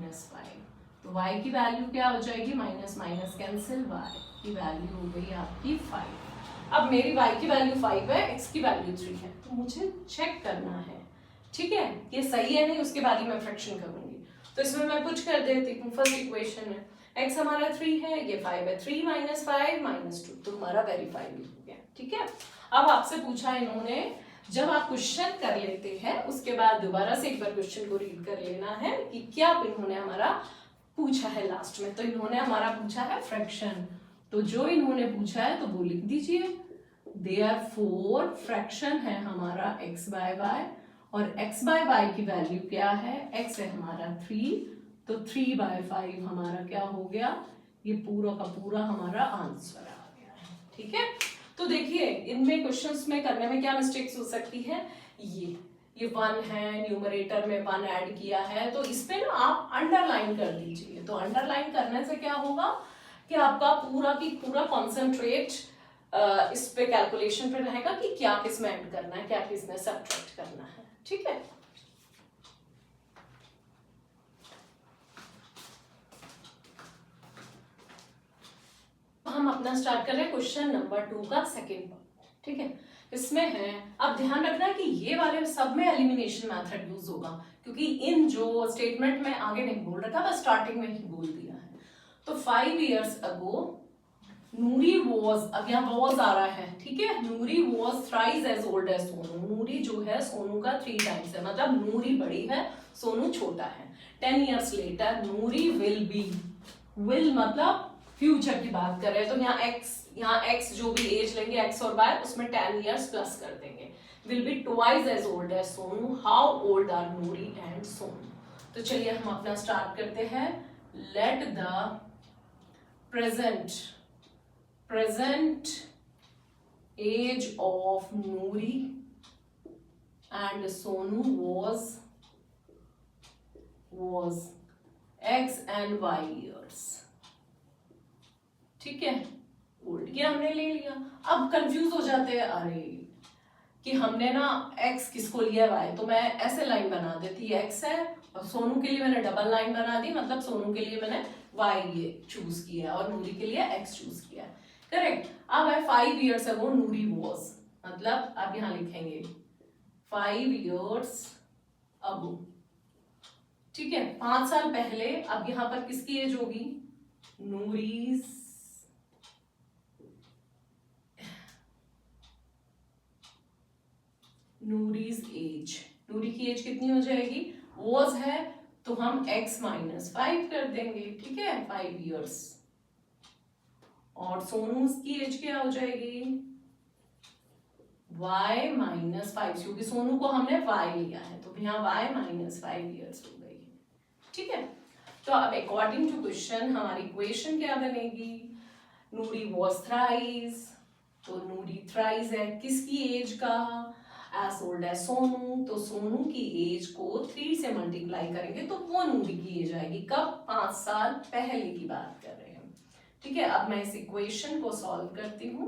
-5। तो y की वैल्यू क्या हो जाएगी, माइनस माइनस कैंसिल, y की वैल्यू हो गई आपकी 5। अब मेरी y की वैल्यू 5 है, x की वैल्यू 3 है, तो मुझे चेक करना है। ठीक है, ये सही है नहीं, उसके बाद ही मैं फ्रैक्शन करूंगी। तो इसमें मैं पुट कर देती हूँ फर्स्ट इक्वेशन में, x हमारा 3 है, ये 5 है, 3 - 5 -2, तो हमारा वेरीफाई भी हो गया। ठीक है, अब आपसे पूछा इन्होंने, जब आप क्वेश्चन कर लेते हैं उसके बाद दोबारा से एक बार क्वेश्चन को रीड कर लेना है कि क्या इन्होंने हमारा पूछा है लास्ट में। तो इन्होंने हमारा पूछा है फ्रैक्शन, तो जो इन्होंने पूछा है तो वो लिख दीजिए। देयरफॉर फ्रैक्शन है हमारा x/y, और x/y की वैल्यू क्या है, x है हमारा 3, तो 3/5 हमारा क्या हो गया, ये पूरा का पूरा हमारा आंसर आ गया है। ठीक है, तो देखिए इनमें क्वेश्चंस में करने में क्या मिस्टेक्स हो सकती है, ये 1 है, न्यूमरेटर में 1 ऐड किया है, तो इसमें ना आप अंडरलाइन कर दीजिए। तो अंडरलाइन करने से क्या होगा कि आपका पूरा की पूरा कॉन्सेंट्रेट इस पे कैलकुलेशन पे रहेगा कि क्या किस में ऐड करना है, क्या किस में सब्ट्रैक्ट करना है। ठीक है, हम अपना स्टार्ट कर रहे हैं क्वेश्चन नंबर 2 का सेकेंड पार्ट। ठीक है, इसमें है, अब ध्यान रखना है कि ये वाले सब में एलिमिनेशन मेथड यूज होगा, क्योंकि इन जो स्टेटमेंट में आगे नहीं बोल रखा, बस स्टार्टिंग में ही बोल दिया है। तो 5 years ago नूरी वॉज, अब यहाँ वॉज आ रहा है, ठीक है, Noori was thrice as old as Sonu. Noori जो है सोनू का 3 times है, मतलब नूरी बड़ी है, सोनू छोटा है। 10 years later Noori will B, will मतलब फ्यूचर की बात कर रहे हैं, तो यहाँ x जो भी एज लेंगे x और y, उसमें 10 years प्लस कर देंगे। Will be twice as old as Sonu, how old are Nuri and Sonu. तो चलिए हम अपना स्टार्ट करते हैं। Let the present age of Noori and Sonu was x and y years। ठीक है, ओल्ड किया हमने, ले लिया। अब कंफ्यूज हो जाते हैं, अरे कि हमने ना x किसको लिया y, तो मैं ऐसे लाइन बना देती, x है और सोनू के लिए मैंने डबल लाइन बना दी, मतलब सोनू के लिए मैंने y चूज किया और नूरी के लिए x चूज किया। करेक्ट। अब है 5 years ago नूरी वॉज, मतलब अब यहां लिखेंगे 5 years ago। ठीक है, 5 साल पहले। अब यहां पर किसकी एज होगी, नूरीज एज। नूरी की एज कितनी हो जाएगी, वॉज है तो हम x -5 कर देंगे। ठीक है, 5 years। और सोनू की एज क्या हो जाएगी, y -5, क्योंकि सोनू को हमने y लिया है, तो यहाँ y -5 years हो गई। ठीक है, तो अब अकॉर्डिंग टू क्वेश्चन हमारी इक्वेशन क्या बनेगी, नूरी वॉज थ्राइस, तो नूरी थ्राइस है किसकी एज का, एज ओल्ड एज सोनू, तो सोनू की एज को 3 से मल्टीप्लाई करेंगे तो वो नूरी की एज आएगी। कब, 5 साल पहले की बात कर रहे हैं। ठीक है, अब मैं इस इक्वेशन को सॉल्व करती हूँ।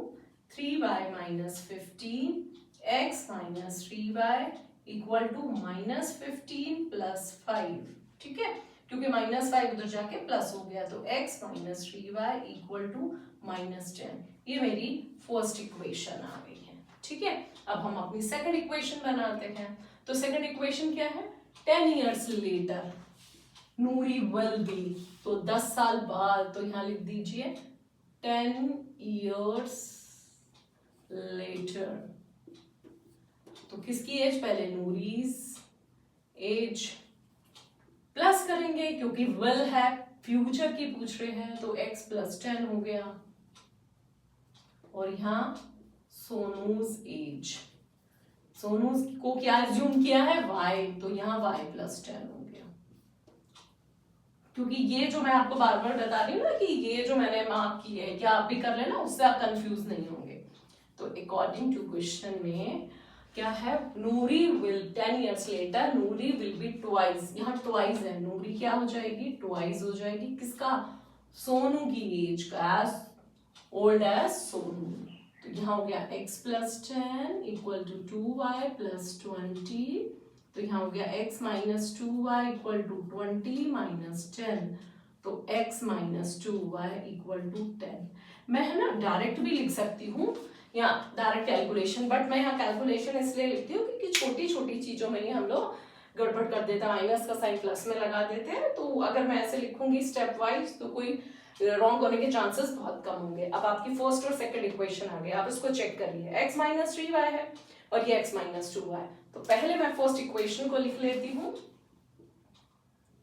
3y -15 x -3y equal to -15 + 5। ठीक है, क्योंकि -5 उधर जाके प्लस हो गया, तो x -3y इक्वल टू -10। ये मेरी फर्स्ट इक्वेशन आ गई है। ठीक है, अब हम अपनी सेकंड इक्वेशन बनाते हैं। तो सेकंड इक्वेशन क्या है, 10 years later Noori will B, तो 10 साल बाद, तो यहां लिख दीजिए 10 years later। तो किसकी एज, पहले नूरीज एज प्लस करेंगे, क्योंकि विल है, फ्यूचर की पूछ रहे हैं, तो x + 10 हो गया। और यहां सोनूज एज, सोनू को क्या एज्यूम किया है, y, तो यहाँ y + 10 हो गया। क्योंकि ये जो मैं आपको बार बार बता रही हूँ ना कि ये जो मैंने मार्क की है, क्या आप भी कर लेना, उससे आप कंफ्यूज नहीं होंगे। तो अकॉर्डिंग टू क्वेश्चन में क्या है, Noori will 10 years later Noori will be twice, यहाँ ट्वाइस है, नूरी क्या हो जाएगी, ट्वाइस हो जाएगी किसका, सोनू की एज का, एज ओल्ड एज सोनू। तो यहाँ हो गया x + 10 इक्वल टू 2y + 20, तो यहाँ हो गया x -2y इक्वल टू 20 - 10, तो x -2y इक्वल टू 10। मैं है ना डायरेक्ट भी लिख सकती हूँ या डायरेक्ट कैलकुलेशन, बट मैं यहाँ कैलकुलेशन इसलिए लिखती हूँ क्योंकि छोटी छोटी चीजों में ही हम लोग गड़बड़ कर देते हैं, माइनस का साइन प्लस में लगा देते हैं। तो अगर मैं ऐसे लिखूंगी स्टेप वाइज तो कोई रॉन्ग होने के चांसेस बहुत कम होंगे। अब आपकी फर्स्ट और सेकंड इक्वेशन आ गई, आप इसको चेक करिए। x माइनस 3y है और ये x माइनस 2y। तो पहले मैं फर्स्ट इक्वेशन को लिख लेती हूँ,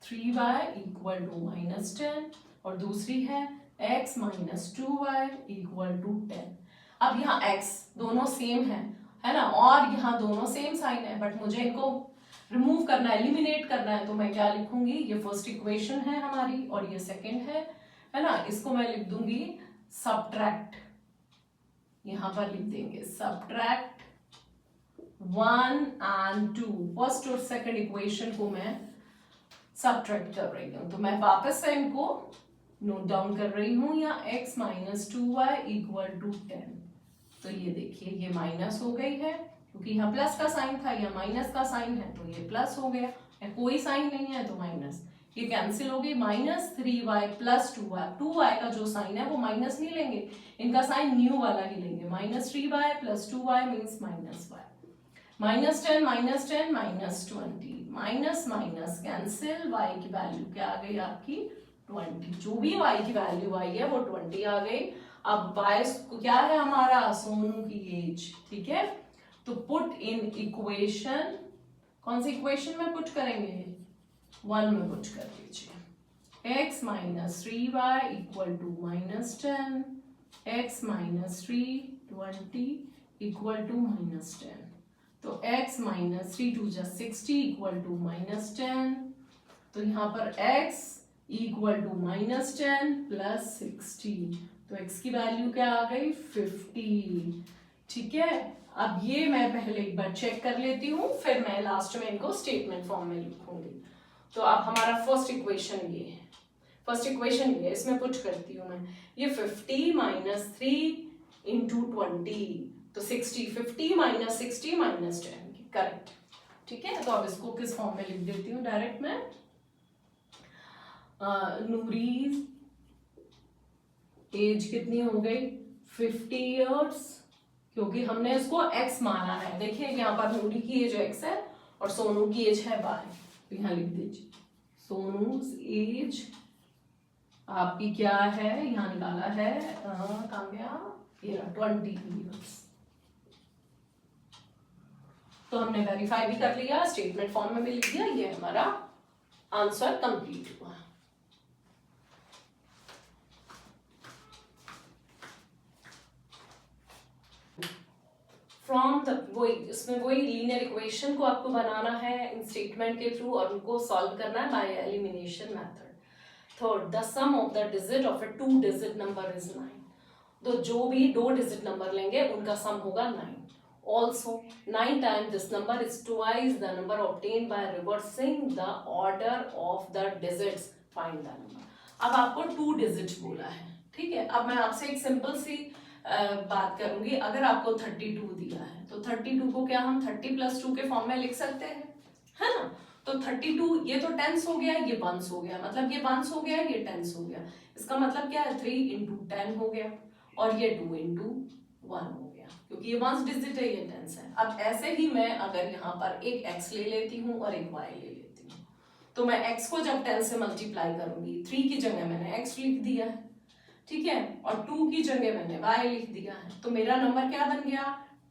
3y इक्वल टू माइनस 10 और दूसरी है x minus 2y equal to 10। अब यहाँ x दोनों सेम है ना, और यहाँ दोनों सेम साइन है, बट मुझे इनको रिमूव करना है, एलिमिनेट करना है, तो मैं क्या लिखूंगी, ये फर्स्ट इक्वेशन है हमारी और ये सेकंड है ना, इसको मैं लिख दूंगी सबट्रैक्ट, यहां पर लिख देंगे सबट्रैक्ट 1 and 2, फर्स्ट और सेकंड इक्वेशन को मैं सबट्रैक्ट कर रही हूं। तो मैं वापस से इनको नोट डाउन कर रही हूं, या x minus 2y equal to 10। तो ये देखिए ये माइनस हो गई है, क्योंकि यहाँ प्लस का साइन था, या माइनस का साइन है तो ये प्लस हो गया, कोई साइन नहीं है तो माइनस, ये कैंसिल हो गई। Minus 3y plus 2y, 2y का जो साइन है वो माइनस नहीं लेंगे, इनका साइन न्यू वाला ही लेंगे। Minus 3y plus 2y means minus y, minus 10 minus 10 minus 20, minus minus cancel, y की वैल्यू क्या आ गई आपकी 20, जो भी y की वैल्यू आई है वो 20 आ गई। अब y क्या है हमारा, सोनू की एज, ठीक है। तो पुट इन इक्वेशन, कौन सी इक्वेशन में पुट करेंगे, 1 में पुट कर लीजिए। x minus 3y equal to minus 10, x minus 3 20 equal to minus 10। तो x माइनस 3 2 जा 60 इक्वल टू माइनस 10। तो यहाँ पर x equal to minus 10 plus 60, तो x की वैल्यू क्या आ गई 50, ठीक है। अब ये मैं पहले एक बार चेक कर लेती हूँ, फिर मैं लास्ट में इनको स्टेटमेंट फॉर्म में लिखूंगी। तो अब हमारा फर्स्ट इक्वेशन ये है, फर्स्ट इक्वेशन ये है, इसमें पुट करती हूँ मैं, ये 50 माइनस 3 इंटू 20, तो 60, 50 माइनस 60 माइनस 10, करेक्ट, ठीक है। तो अब इसको किस फॉर्म में लिख देती हूँ डायरेक्ट मैं, नूरी एज कितनी हो गई 50 इयर्स, क्योंकि हमने इसको x माना है। देखिए यहाँ पर नूरी की एज x है और सोनू की एज है y, तो यहाँ लिख दीजिए सोनूज एज आपकी क्या है, यहाँ निकाला है कहाँ गया, ये 20 इयर्स। तो हमने वेरीफाई भी कर लिया, स्टेटमेंट फॉर्म में भी लिख दिया, ये हमारा आंसर कंप्लीट हुआ। फ्रॉम द वही, इसमें वही लीनियर इक्वेशन को आपको बनाना है इन स्टेटमेंट के थ्रू और उनको सॉल्व करना है by elimination method. Third, the sum of the digit of a 2 digit number is 9। तो जो भी 2 डिजिट नंबर लेंगे उनका सम होगा 9। Also 9 times this number is twice the number obtained by reversing the order of the digits. Find the number. अब आपको 2 digit बोला है, ठीक है। अब मैं आपसे एक सिंपल सी बात करूंगी, अगर आपको 32 दिया है तो 32 को क्या हम 30 प्लस 2 के फॉर्म में लिख सकते हैं, है ना। तो 32 ये तो टेंस हो गया, ये वंस हो गया, मतलब ये वंस हो गया, ये टेंस हो गया, इसका मतलब क्या है 3 इंटू 10 हो गया, और ये 2 इंटू 1 हो गया, क्योंकि ये वंस डिजिट है, ये टेंस है। अब ऐसे ही मैं अगर यहाँ पर एक x ले लेती हूँ और एक y ले लेती हूँ, तो मैं x को जब 10 से मल्टीप्लाई करूंगी, 3 की जगह मैंने x लिख दिया है, ठीक है, और 2 की जगह मैंने y लिख दिया है, तो मेरा नंबर क्या बन गया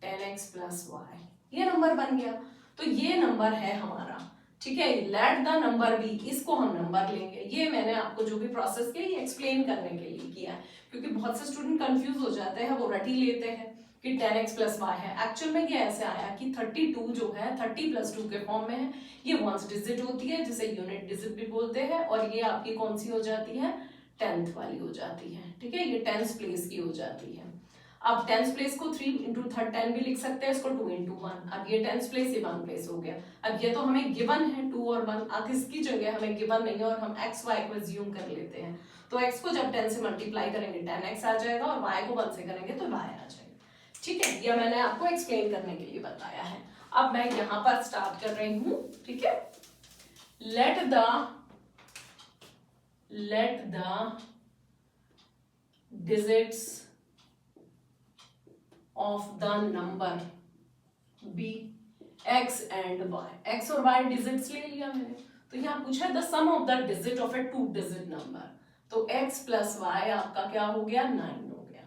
10x प्लस y, ये नंबर बन गया। तो ये नंबर है हमारा, ठीक है। लेट द नंबर बी, इसको हम नंबर लेंगे। ये मैंने आपको जो भी प्रोसेस किया ये एक्सप्लेन करने के लिए किया है, क्योंकि बहुत से स्टूडेंट कंफ्यूज हो जाते हैं, वो रटी लेते हैं कि 10x प्लस y है। एक्चुअल में ये ऐसे आया कि 32 जो है 30 प्लस 2 के फॉर्म में है, ये वंस डिजिट होती है जिसे यूनिट डिजिट भी बोलते हैं, और ये आपकी कौन सी हो जाती है 10th वाली हो जाती है, ठीक है, ये 10th प्लेस की हो जाती है। अब 10th प्लेस को 3 इंटू 10 भी लिख सकते हैं, इसको 2 इंटू 1, अब ये 10th प्लेस ये 1 प्लेस हो गया। अब ये तो हमें गिवन है 2 और 1, अब इसकी जगह हमें गिवन नहीं है और हम x y को एज्यूम कर लेते हैं, तो x को जब 10 से मल्टीप्लाई करेंगे 10x आ जाएगा, और y को 1 से करेंगे तो y आ जाएगा, ठीक है। यह मैंने आपको एक्सप्लेन करने के लिए बताया है। अब मैं यहाँ पर स्टार्ट कर रही हूँ, ठीक है। Let the digits of the number b x and y, x और y डिजिट्स ले लिया मैंने, तो यहाँ पूछा है the sum of the digit of a 2 digit number, तो x प्लस वाई आपका क्या हो गया 9 हो गया।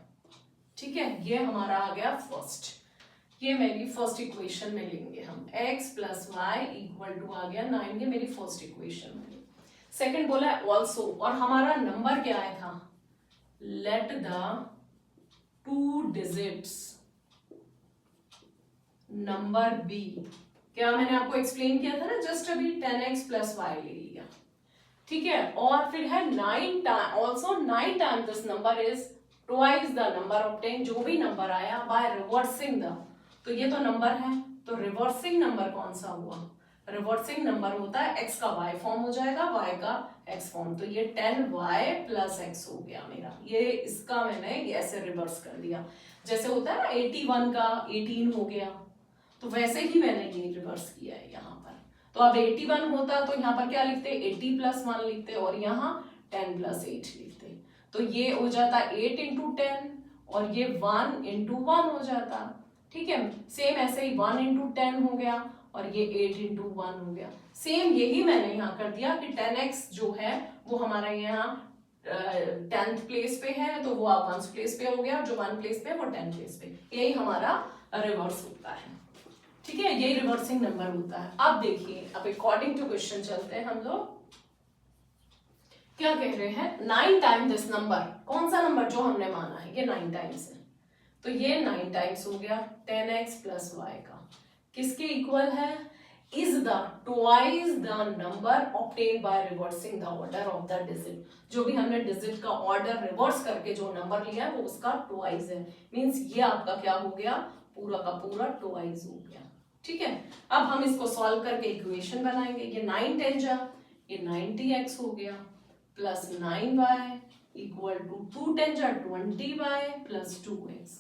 ठीक है, ये हमारा आ गया फर्स्ट, ये मेरी फर्स्ट इक्वेशन में लेंगे हम, x plus y equal to आ गया 9, ये मेरी फर्स्ट इक्वेशन में। सेकंड बोला है ऑल्सो, और हमारा नंबर क्या आया था, let the 2 digits number be, क्या मैंने आपको एक्सप्लेन किया था ना जस्ट अभी, 10x प्लस वाई ले लिया। ठीक है, और फिर है 9 time, also 9 time this number is twice the number obtain, जो भी नंबर आया बाय रिवर्सिंग द, तो ये तो नंबर है, तो रिवर्सिंग नंबर कौन सा हुआ, रिवर्सिंग नंबर होता है x का y फॉर्म हो जाएगा, y का x फॉर्म, तो ये 10y प्लस x हो गया मेरा, ये इसका मैंने ऐसे रिवर्स कर दिया, जैसे होता है ना 81 का 18 हो गया, तो वैसे ही मैंने ये रिवर्स किया है यहाँ पर। तो अब 81 होता तो यहाँ पर क्या लिखते, 80 प्लस 1 लिखते, और यहाँ 10 प्लस 8 लिखते, तो ये हो जाता 8 इंटू 10, और ये 1 इंटू 1 हो जाता। ठीक है, सेम ऐसे ही 1 इंटू 10 हो गया, और ये 8 इंटू 1 हो गया। सेम यही मैंने यहाँ कर दिया कि 10x जो है वो हमारा यहाँ 10th प्लेस पे है, तो वो आप 1st प्लेस पे हो गया, जो 1 प्लेस पे वो 10 प्लेस पे, यही हमारा रिवर्स होता है। ठीक है, यही रिवर्सिंग नंबर होता है। अब देखिए, अब अकॉर्डिंग टू क्वेश्चन चलते हैं हम लोग, क्या कह रहे हैं, 9 टाइम दिस नंबर, कौन सा नंबर जो हमने माना है, ये 9 टाइम्स है, तो ये 9 टाइम्स हो गया 10x प्लस वाई का, किसके इक्वल है, is the twice the number obtained by reversing the order of the digit, जो भी हमने डिजिट का ऑर्डर रिवर्स करके जो नंबर लिया है वो उसका ट्वाइस है, मींस ये आपका क्या हो गया, पूरा का पूरा ट्वाइस हो गया। ठीक है, अब हम इसको सॉल्व करके इक्वेशन बनाएंगे, ये 9 10 जा, ये 90x हो गया, प्लस 9y इक्वल टू 2 10 जा 20y प्लस 2x।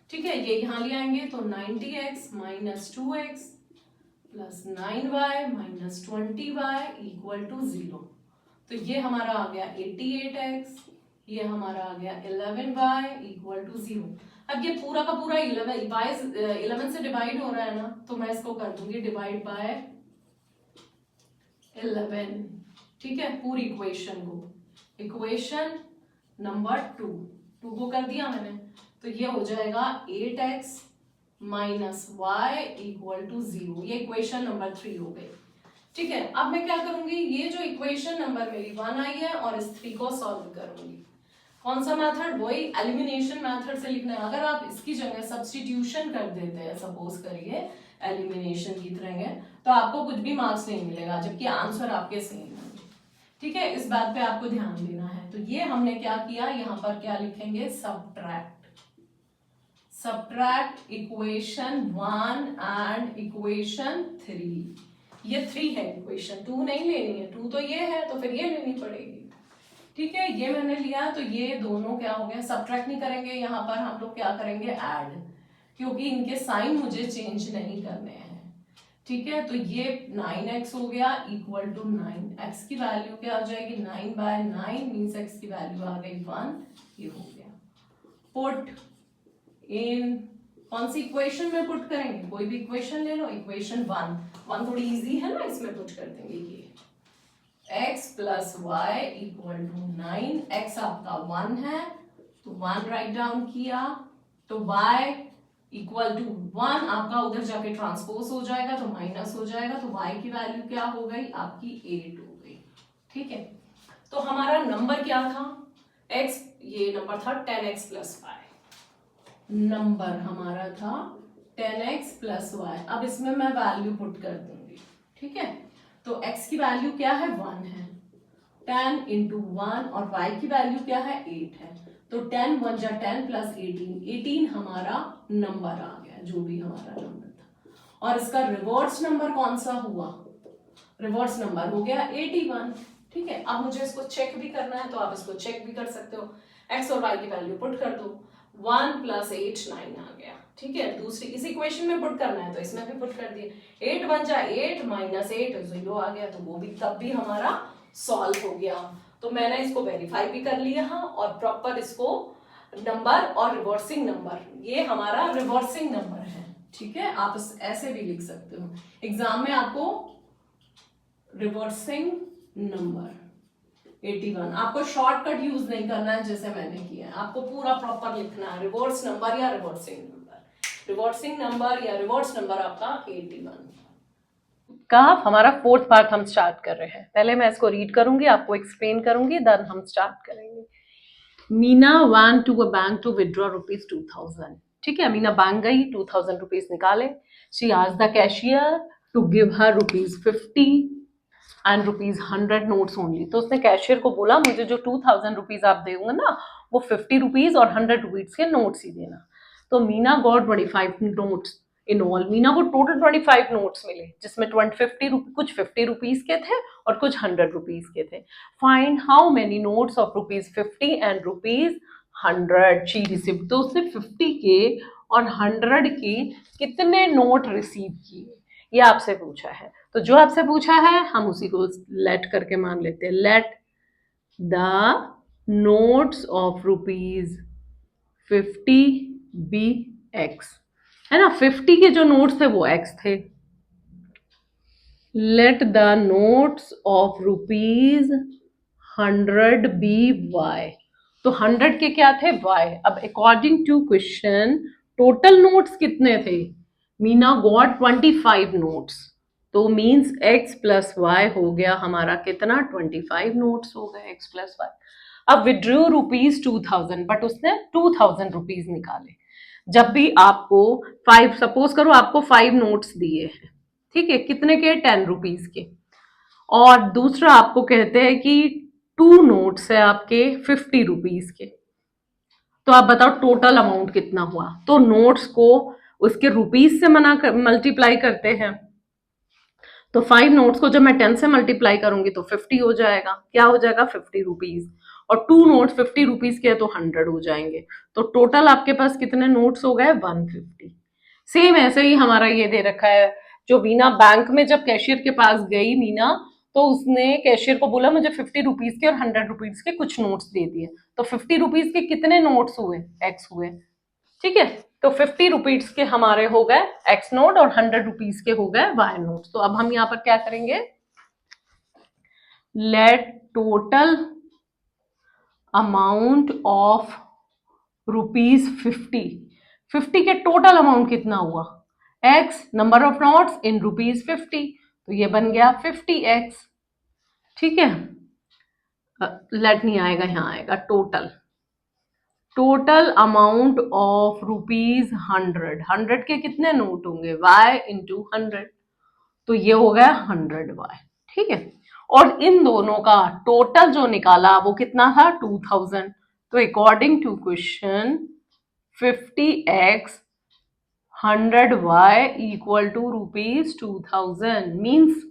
ठीक है, ये यहाँ ले आएंगे तो 90x minus 2x plus 9y minus 20y equal to 0, तो ये हमारा आ गया 88x, ये हमारा आ गया 11y इक्वल टू 0। अब ये पूरा का पूरा 11 से डिवाइड हो रहा है ना, तो मैं इसको कर दूंगी डिवाइड बाय 11। ठीक है, पूरी इक्वेशन को, इक्वेशन नंबर 2 को कर दिया मैंने, तो ये हो जाएगा 8x minus Y equal to 0, ये इक्वेशन नंबर 3 हो गई। ठीक है, अब मैं क्या करूंगी, ये जो इक्वेशन नंबर मेरी 1 आई है और इस 3 को सॉल्व करूंगी। कौन सा मेथड, वही एलिमिनेशन मेथड से लिखना है। अगर आप इसकी जगह सब्स्टिट्यूशन कर देते हैं, सपोज करिए एलिमिनेशन की तरह, तो आपको कुछ भी मार्क्स नहीं मिलेगा, जबकि आंसर आपके सेम होंगे। ठीक है, इस बात पे आपको ध्यान देना है। तो ये हमने क्या किया, यहाँ पर क्या लिखेंगे, सब्ट्रैक्ट इक्वेशन 1 एंड इक्वेशन 3, ये 3 है इक्वेशन, 2 नहीं लेनी है, 2 तो ये है, तो फिर ये लेनी पड़ेगी। ठीक है, ये मैंने लिया, तो ये दोनों क्या हो गए, सब्ट्रैक्ट नहीं करेंगे, यहाँ पर हम लोग क्या करेंगे, ऐड, क्योंकि इनके साइन मुझे चेंज नहीं करने हैं। ठीक है, तो ये 9x हो गया इक्वल टू 9, x की वैल्यू क्या हो जाएगी, 9 बाय 9 मीन्स x की वैल्यू आ गई 1, ये हो गया। पुट इन, कौन सी इक्वेशन में पुट करेंगे, कोई भी इक्वेशन ले लो, इक्वेशन 1 थोड़ी इजी है ना, इसमें पुट कर देंगे, ये x plus y equal to 9, x आपका 1 है तो 1 राइट डाउन किया, तो y इक्वल टू 1 आपका उधर जाके ट्रांसपोज हो जाएगा तो माइनस हो जाएगा, तो y की वैल्यू क्या हो गई आपकी 8 हो गई। ठीक है, तो हमारा नंबर क्या था, x, ये नंबर था 10x प्लस वाई, नंबर हमारा था 10x प्लस वाई। अब इसमें मैं वैल्यू पुट कर दूंगी। ठीक है, तो x की वैल्यू क्या है, 1 है, 10 इंटू 1, और y की वैल्यू क्या है, 8 है, तो 10 1 जा 10 प्लस 18 हमारा नंबर आ गया, जो भी हमारा नंबर था। और इसका रिवर्स नंबर कौन सा हुआ, रिवर्स नंबर हो गया 81। ठीक है, अब मुझे इसको चेक भी करना है, तो आप इसको चेक भी कर सकते हो, x और y की वैल्यू पुट कर दो, 1 प्लस 8 9 आ गया। ठीक है, दूसरी इस इक्वेशन में पुट करना है तो इसमें भी पुट कर दिए, 8 1 जा 8 माइनस 8 0 आ गया, तो वो भी तब भी हमारा सॉल्व हो गया। तो मैंने इसको वेरीफाई भी कर लिया हाँ, और प्रॉपर इसको नंबर और रिवर्सिंग नंबर, ये हमारा रिवर्सिंग नंबर है। ठीक है, आप ऐसे भी लिख सकते हो, एग्जाम में आपको रिवर्सिंग नंबर 81। आपको शॉर्टकट यूज नहीं करना है जैसे मैंने किया है, आपको पूरा प्रॉपर लिखना है, रिवर्स नंबर या रिवर्सिंग नंबर, रिवर्सिंग नंबर या रिवर्स नंबर आपका 81 का हमारा फोर्थ पार्ट हम स्टार्ट कर रहे हैं। पहले मैं इसको रीड करूंगी, आपको एक्सप्लेन करूंगी, देन हम स्टार्ट करेंगे। Meena went to a bank to withdraw rupees 2000। ठीक है, मीना बैंक गई, 2000 रुपीज निकाले। She asked the cashier to give her rupees 50 and rupees 100 notes only. तो उसने कैशियर को बोला मुझे जो 2000 रुपीज आप देंगे ना वो 50 रुपीज और 100 रुपीज के नोट्स ही देना। तो Meena got 25 notes in all. Meena को टोटल 25 नोट्स मिले जिसमें कुछ 50 रुपीज के थे और कुछ 100 रुपीज के थे। Find how many notes of rupees 50 and rupees 100 she receive. तो उसने 50 के और 100 के कितने नोट रिसीव किए ये आपसे पूछा है। तो जो आपसे पूछा है हम उसी को लेट करके मान लेते हैं। Let the notes of rupees 50 be x, है ना। 50 के जो नोट्स थे वो एक्स थे। Let the notes of rupees 100 be y. तो 100 के क्या थे वाई। अब according to question total notes कितने थे। मीना गॉट 25 नोट्स, तो मीन्स x प्लस वाई हो गया हमारा कितना 25 नोट्स हो गए x प्लस वाई। अब विड्रू रुपीज 2000 बट उसने 2000 रुपीज निकाले। जब भी आपको 5 सपोज करो आपको 5 नोट्स दिए हैं, ठीक है, कितने के 10 रुपीज के, और दूसरा आपको कहते हैं कि 2 नोट्स है आपके 50 रुपीज के। तो आप बताओ टोटल अमाउंट कितना हुआ। तो नोट्स को उसके रुपीज से मल्टीप्लाई करते हैं। तो 5 नोट्स को जब मैं 10 से मल्टीप्लाई करूंगी तो 50 हो जाएगा। क्या हो जाएगा 50 रुपीज, और 2 नोट्स 50 रुपीज के तो 100 हो जाएंगे। तो टोटल आपके पास कितने नोट्स हो गए 150। सेम ऐसे ही हमारा ये दे रखा है। जो मीना बैंक में जब कैशियर के पास गई मीना, तो उसने कैशियर को बोला मुझे 50 रुपीज के और 100 रुपीज के कुछ नोट्स दे दिए। तो 50 रुपीज के कितने नोट्स हुए एक्स हुए, ठीक है। तो 50 रुपीज के हमारे हो गए एक्स नोट और 100 रुपीज के हो गए वाई नोट। तो अब हम यहां पर क्या करेंगे, let total amount of rupees 50 के टोटल अमाउंट कितना हुआ x, number of notes in rupees 50, तो ये बन गया 50x। ठीक है, लेट नहीं आएगा, यहां आएगा टोटल अमाउंट ऑफ रुपीज 100 के कितने नोट होंगे y इंटू 100, तो ये हो गया 100y। ठीक है, और इन दोनों का टोटल जो निकाला वो कितना था 2000। तो according to question 50x 100y equal to rupees 2000 means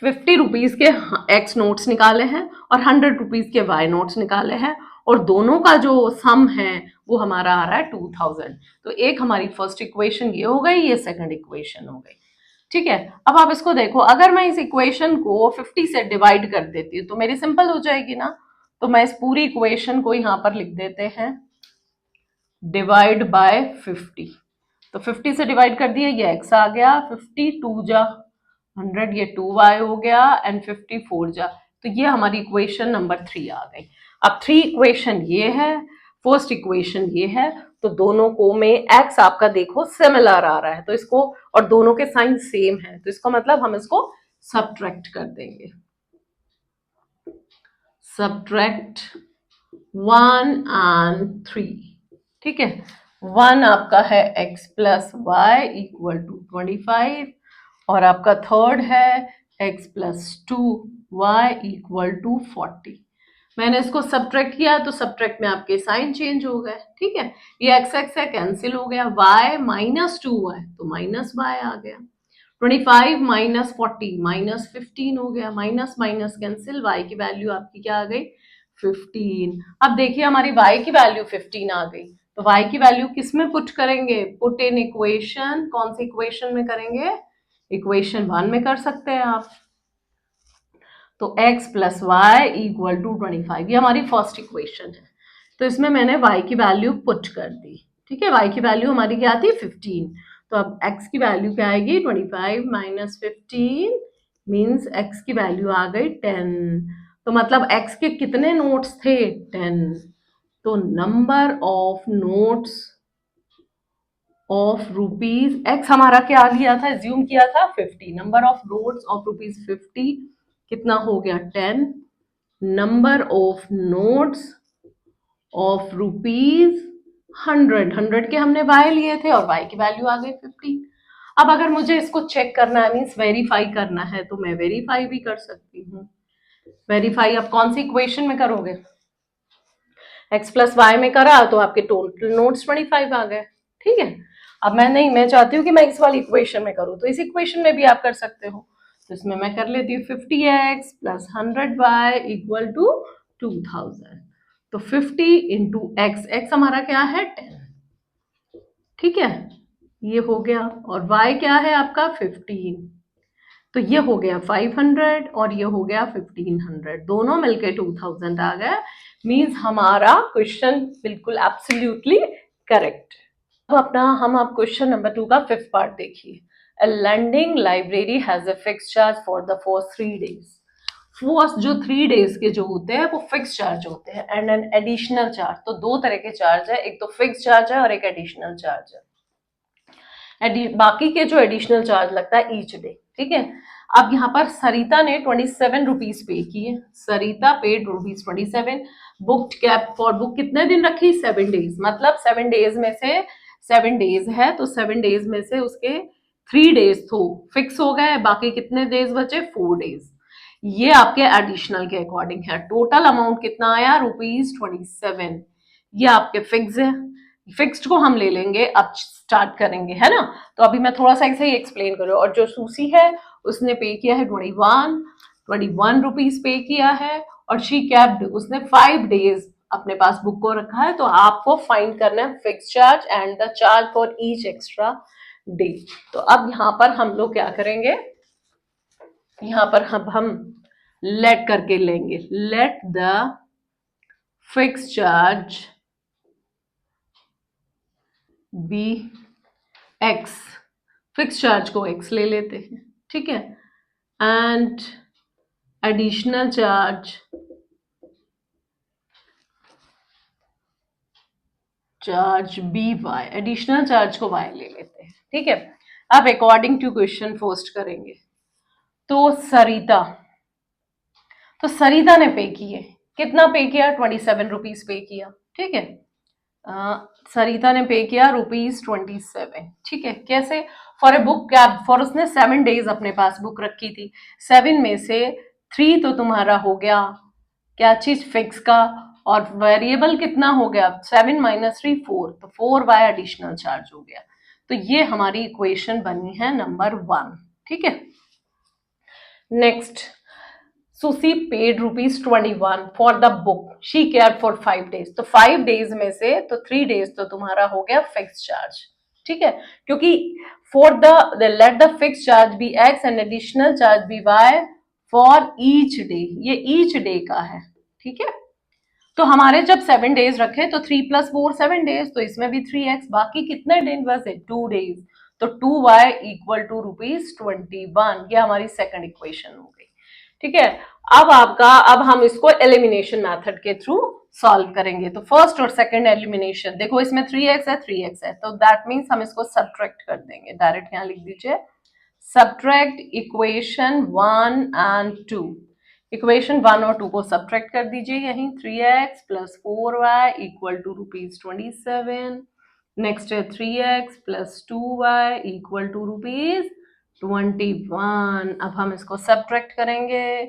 50 rupees के एक्स नोट्स निकाले हैं और 100 रुपीज के वाई नोट्स निकाले हैं, और दोनों का जो सम है वो हमारा आ रहा है 2000। तो एक हमारी फर्स्ट इक्वेशन ये हो गई, ये सेकंड इक्वेशन हो गई। ठीक है, अब आप इसको देखो, अगर मैं इस इक्वेशन को 50 से डिवाइड कर देती हूँ तो मेरी सिंपल हो जाएगी ना। तो मैं इस पूरी इक्वेशन को यहाँ पर लिख देते हैं डिवाइड बाय 50। तो 50 से डिवाइड कर दिया, ये x आ गया, 50 2 जा 100, ये 2y हो गया, एंड 50 4 जा। तो ये हमारी इक्वेशन नंबर 3 आ गई। अब 3 इक्वेशन ये है, फर्स्ट इक्वेशन ये है, तो दोनों को में x आपका देखो सिमिलर आ रहा है, तो इसको, और दोनों के साइन सेम है, तो इसका मतलब हम इसको सब्ट्रैक्ट कर देंगे। Subtract 1 and 3। ठीक है, 1 आपका है x plus y equal to 25, और आपका थर्ड है x plus 2y equal to 40। मैंने इसको सब्ट्रैक्ट किया तो सब्ट्रैक्ट में आपके साइन चेंज हो गए। ठीक है, ये x x है कैंसिल हो गया, y माइनस 2y तो माइनस y आ गया, 25 माइनस 40 माइनस 15 हो गया, माइनस माइनस कैंसिल, y की वैल्यू आपकी क्या आ गई 15। अब देखिए हमारी y की वैल्यू 15 आ गई, तो y की वैल्यू किस में पुट करेंगे, पुट इन इक्वेशन, कौन सी इक्वेशन में करेंगे, इक्वेशन 1 में कर सकते हैं आप। तो x plus y equal to 25, ये हमारी फर्स्ट इक्वेशन है। तो इसमें मैंने y की वैल्यू पुट कर दी। ठीक है, y की वैल्यू हमारी क्या थी 15, तो अब x की वैल्यू क्या आएगी 25 माइनस 15 मीन्स x की वैल्यू आ गई 10। तो मतलब x के कितने नोट्स थे 10, तो number of notes of rupees x हमारा क्या लिया था, एज्यूम किया था 50, number of notes of rupees 50 कितना हो गया 10, number of notes of rupees 100 के हमने y लिए थे और y की वैल्यू आ गई 50। अब अगर मुझे इसको चेक करना है, मीन्स वेरीफाई करना है, तो मैं वेरीफाई भी कर सकती हूँ। वेरीफाई अब कौन सी इक्वेशन में करोगे, x प्लस वाई में करा तो आपके टोटल नोट्स 25 आ गए, ठीक है। अब मैं चाहती हूँ कि मैं इस वाली इक्वेशन में करूँ, तो इस इक्वेशन में भी आप कर सकते हो। तो इसमें मैं कर लेती हूँ 50x plus 100y equal to 2000। तो 50 इंटू x हमारा क्या है 10, ठीक है, ये हो गया, और y क्या है आपका 15, तो ये हो गया 500 और ये हो गया 1500, दोनों मिलके 2000 आ गया। मींस हमारा क्वेश्चन बिल्कुल एब्सोल्युटली करेक्ट। अब अपना हम आप क्वेश्चन नंबर 2 का 5th पार्ट देखिए। A lending library has a fixed charge for the first 3 days. First जो 3 डेज के जो होते हैं वो फिक्स चार्ज होते हैं, एंड एन एडिशनल चार्ज। तो दो तरह के चार्ज है, एक तो फिक्स चार्ज है और एक एडिशनल चार्ज है। बाकी के जो एडिशनल चार्ज लगता है ईच डे, ठीक है। अब यहाँ पर सरिता ने 27 रुपीज पे किए, Sarita paid rupees 27, booked cab for book कितने दिन रखी 7 डेज, मतलब 7 डेज में से 7 डेज है तो 7 डेज में से उसके 3 डेज तो फिक्स हो गए, बाकी कितने डेज बचे 4 डेज। ये आपके एडिशनल के अकॉर्डिंग है। टोटल अमाउंट कितना आया रुपीज 27, ये आपके फिक्स है। फिक्स्ड को हम ले लेंगे, अब स्टार्ट करेंगे, है ना। तो अभी मैं थोड़ा सा ऐसे ही एक्सप्लेन करूँ। और जो सूसी है उसने पे किया है 21 रुपीज पे किया है, और शी कैप्ड उसने 5 डेज अपने पास बुक को रखा है। तो आपको फाइंड करना है fix charge and the charge for each extra day. तो अब यहाँ पर हम लोग क्या करेंगे, यहाँ पर हम लेट करके लेंगे, let the fix charge be x, fix charge को एक्स ले लेते हैं, ठीक है, and additional charge be y, additional charge को वाई ले लेते हैं, ठीक है। अब अकॉर्डिंग टू क्वेश्चन फर्स्ट करेंगे। तो सरिता ने पे किए, कितना पे किया 27 रुपीज पे किया, ठीक है। सरिता ने पे किया रुपीज 27, ठीक है। कैसे, for a book cab for, उसने 7 डेज अपने पास बुक रखी थी, 7 में से 3 तो तुम्हारा हो गया क्या चीज फिक्स का, और वेरिएबल कितना हो गया 7 माइनस 3 4, तो 4 बाय एडिशनल चार्ज हो गया। तो ये हमारी इक्वेशन बनी है नंबर 1, ठीक है। नेक्स्ट, सुसी paid rupees 21 for the book she care for 5 days. तो 5 डेज में से तो 3 डेज तो तुम्हारा हो गया फिक्स चार्ज, ठीक है, क्योंकि for the let the fix charge be x and additional charge be y for each day, ये ईच डे का है, ठीक है। तो हमारे जब 7 डेज रखे तो 3 + 4 7 डेज, तो इसमें भी 3x, बाकी कितने दिन बचे 2 डेज, तो 2y इक्वल टू रुपीज 21, ये हमारी सेकंड इक्वेशन हो गई, ठीक है। अब हम इसको एलिमिनेशन मेथड के थ्रू सॉल्व करेंगे। तो फर्स्ट और सेकंड एलिमिनेशन, देखो इसमें 3x है 3x है, तो दैट मीन्स हम इसको सब्ट्रैक्ट कर देंगे, डायरेक्ट यहाँ लिख दीजिए सब्ट्रैक्ट इक्वेशन 1 and 2। इक्वेशन 1 और 2 को सब्ट्रैक्ट कर दीजिए, यहीं 3x plus 4y equal to rupees 27, next है 3x plus 2y equal to rupees 21। अब हम इसको सब्ट्रैक्ट करेंगे,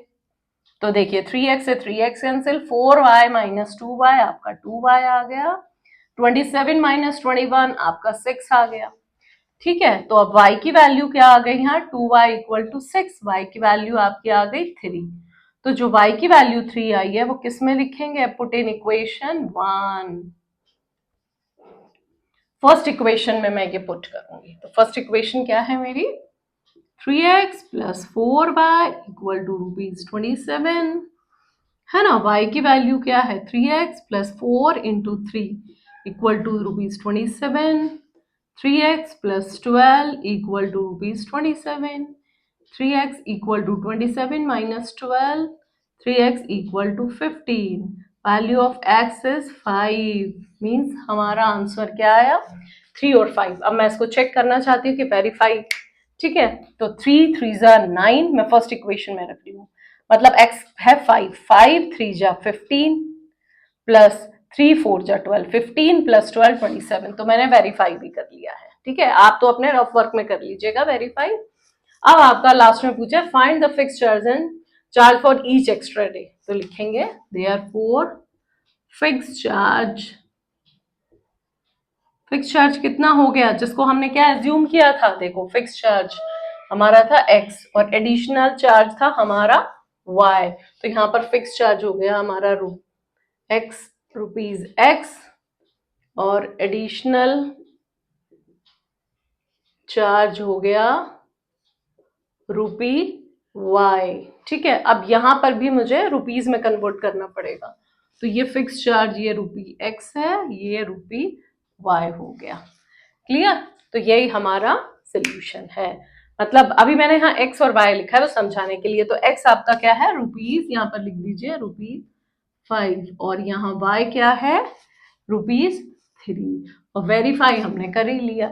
तो देखिए 3x से 3x cancel, 4y minus 2y आपका 2y आ गया, 27 माइनस 21 आपका 6 आ गया, ठीक है। तो अब y की वैल्यू क्या आ गई यहाँ 2y इक्वल टू 6, y की वैल्यू आपकी आ गई 3। तो जो y की वैल्यू 3 आई है वो किस में लिखेंगे, put in equation 1। First equation में मैं ये पुट करूंगी, तो फर्स्ट इक्वेशन क्या है मेरी 3x plus 4y equal to rupees 27, है ना। y की वैल्यू क्या है 3x plus 4 into 3 equal to rupees 27, 3x plus 12 equal to rupees 27, 3x equal to 27 minus 12, 3x equal to 15. Value of x is 5. Means हमारा answer क्या आया? 3 और 5. अब मैं इसको चेक करना चाहती हूँ कि वेरीफाई. ठीक है, तो 3 3 जा 9. मैं फर्स्ट इक्वेशन में रख रही हूँ. मतलब x है 5. 5 3 जा 15 प्लस 3 4 जा 12. 15 प्लस 12 27. तो मैंने वेरीफाई भी कर लिया है. ठीक है, आप तो अपने रफ वर्क में कर लीजिएगा वेरीफाई. अब आपका लास्ट में पूछा find the fix charge and charge for each extra day. तो लिखेंगे therefore fix charge. Fix charge कितना हो गया जिसको हमने क्या एज्यूम किया था? देखो फिक्स चार्ज हमारा था x और एडिशनल चार्ज था हमारा y. तो यहाँ पर फिक्स चार्ज हो गया हमारा x रुपीज x और एडिशनल चार्ज हो गया रुपी y. ठीक है, अब यहां पर भी मुझे रुपीज में कन्वर्ट करना पड़ेगा. तो ये फिक्स चार्ज ये रुपी x है, ये रुपी y हो गया. क्लियर? तो यही हमारा सोल्यूशन है. मतलब अभी मैंने यहाँ x और y लिखा है तो समझाने के लिए. तो x आपका क्या है? रुपीज. यहाँ पर लिख दीजिए रुपीज 5 और यहाँ y क्या है? रुपीज 3. और वेरीफाई हमने कर ही लिया.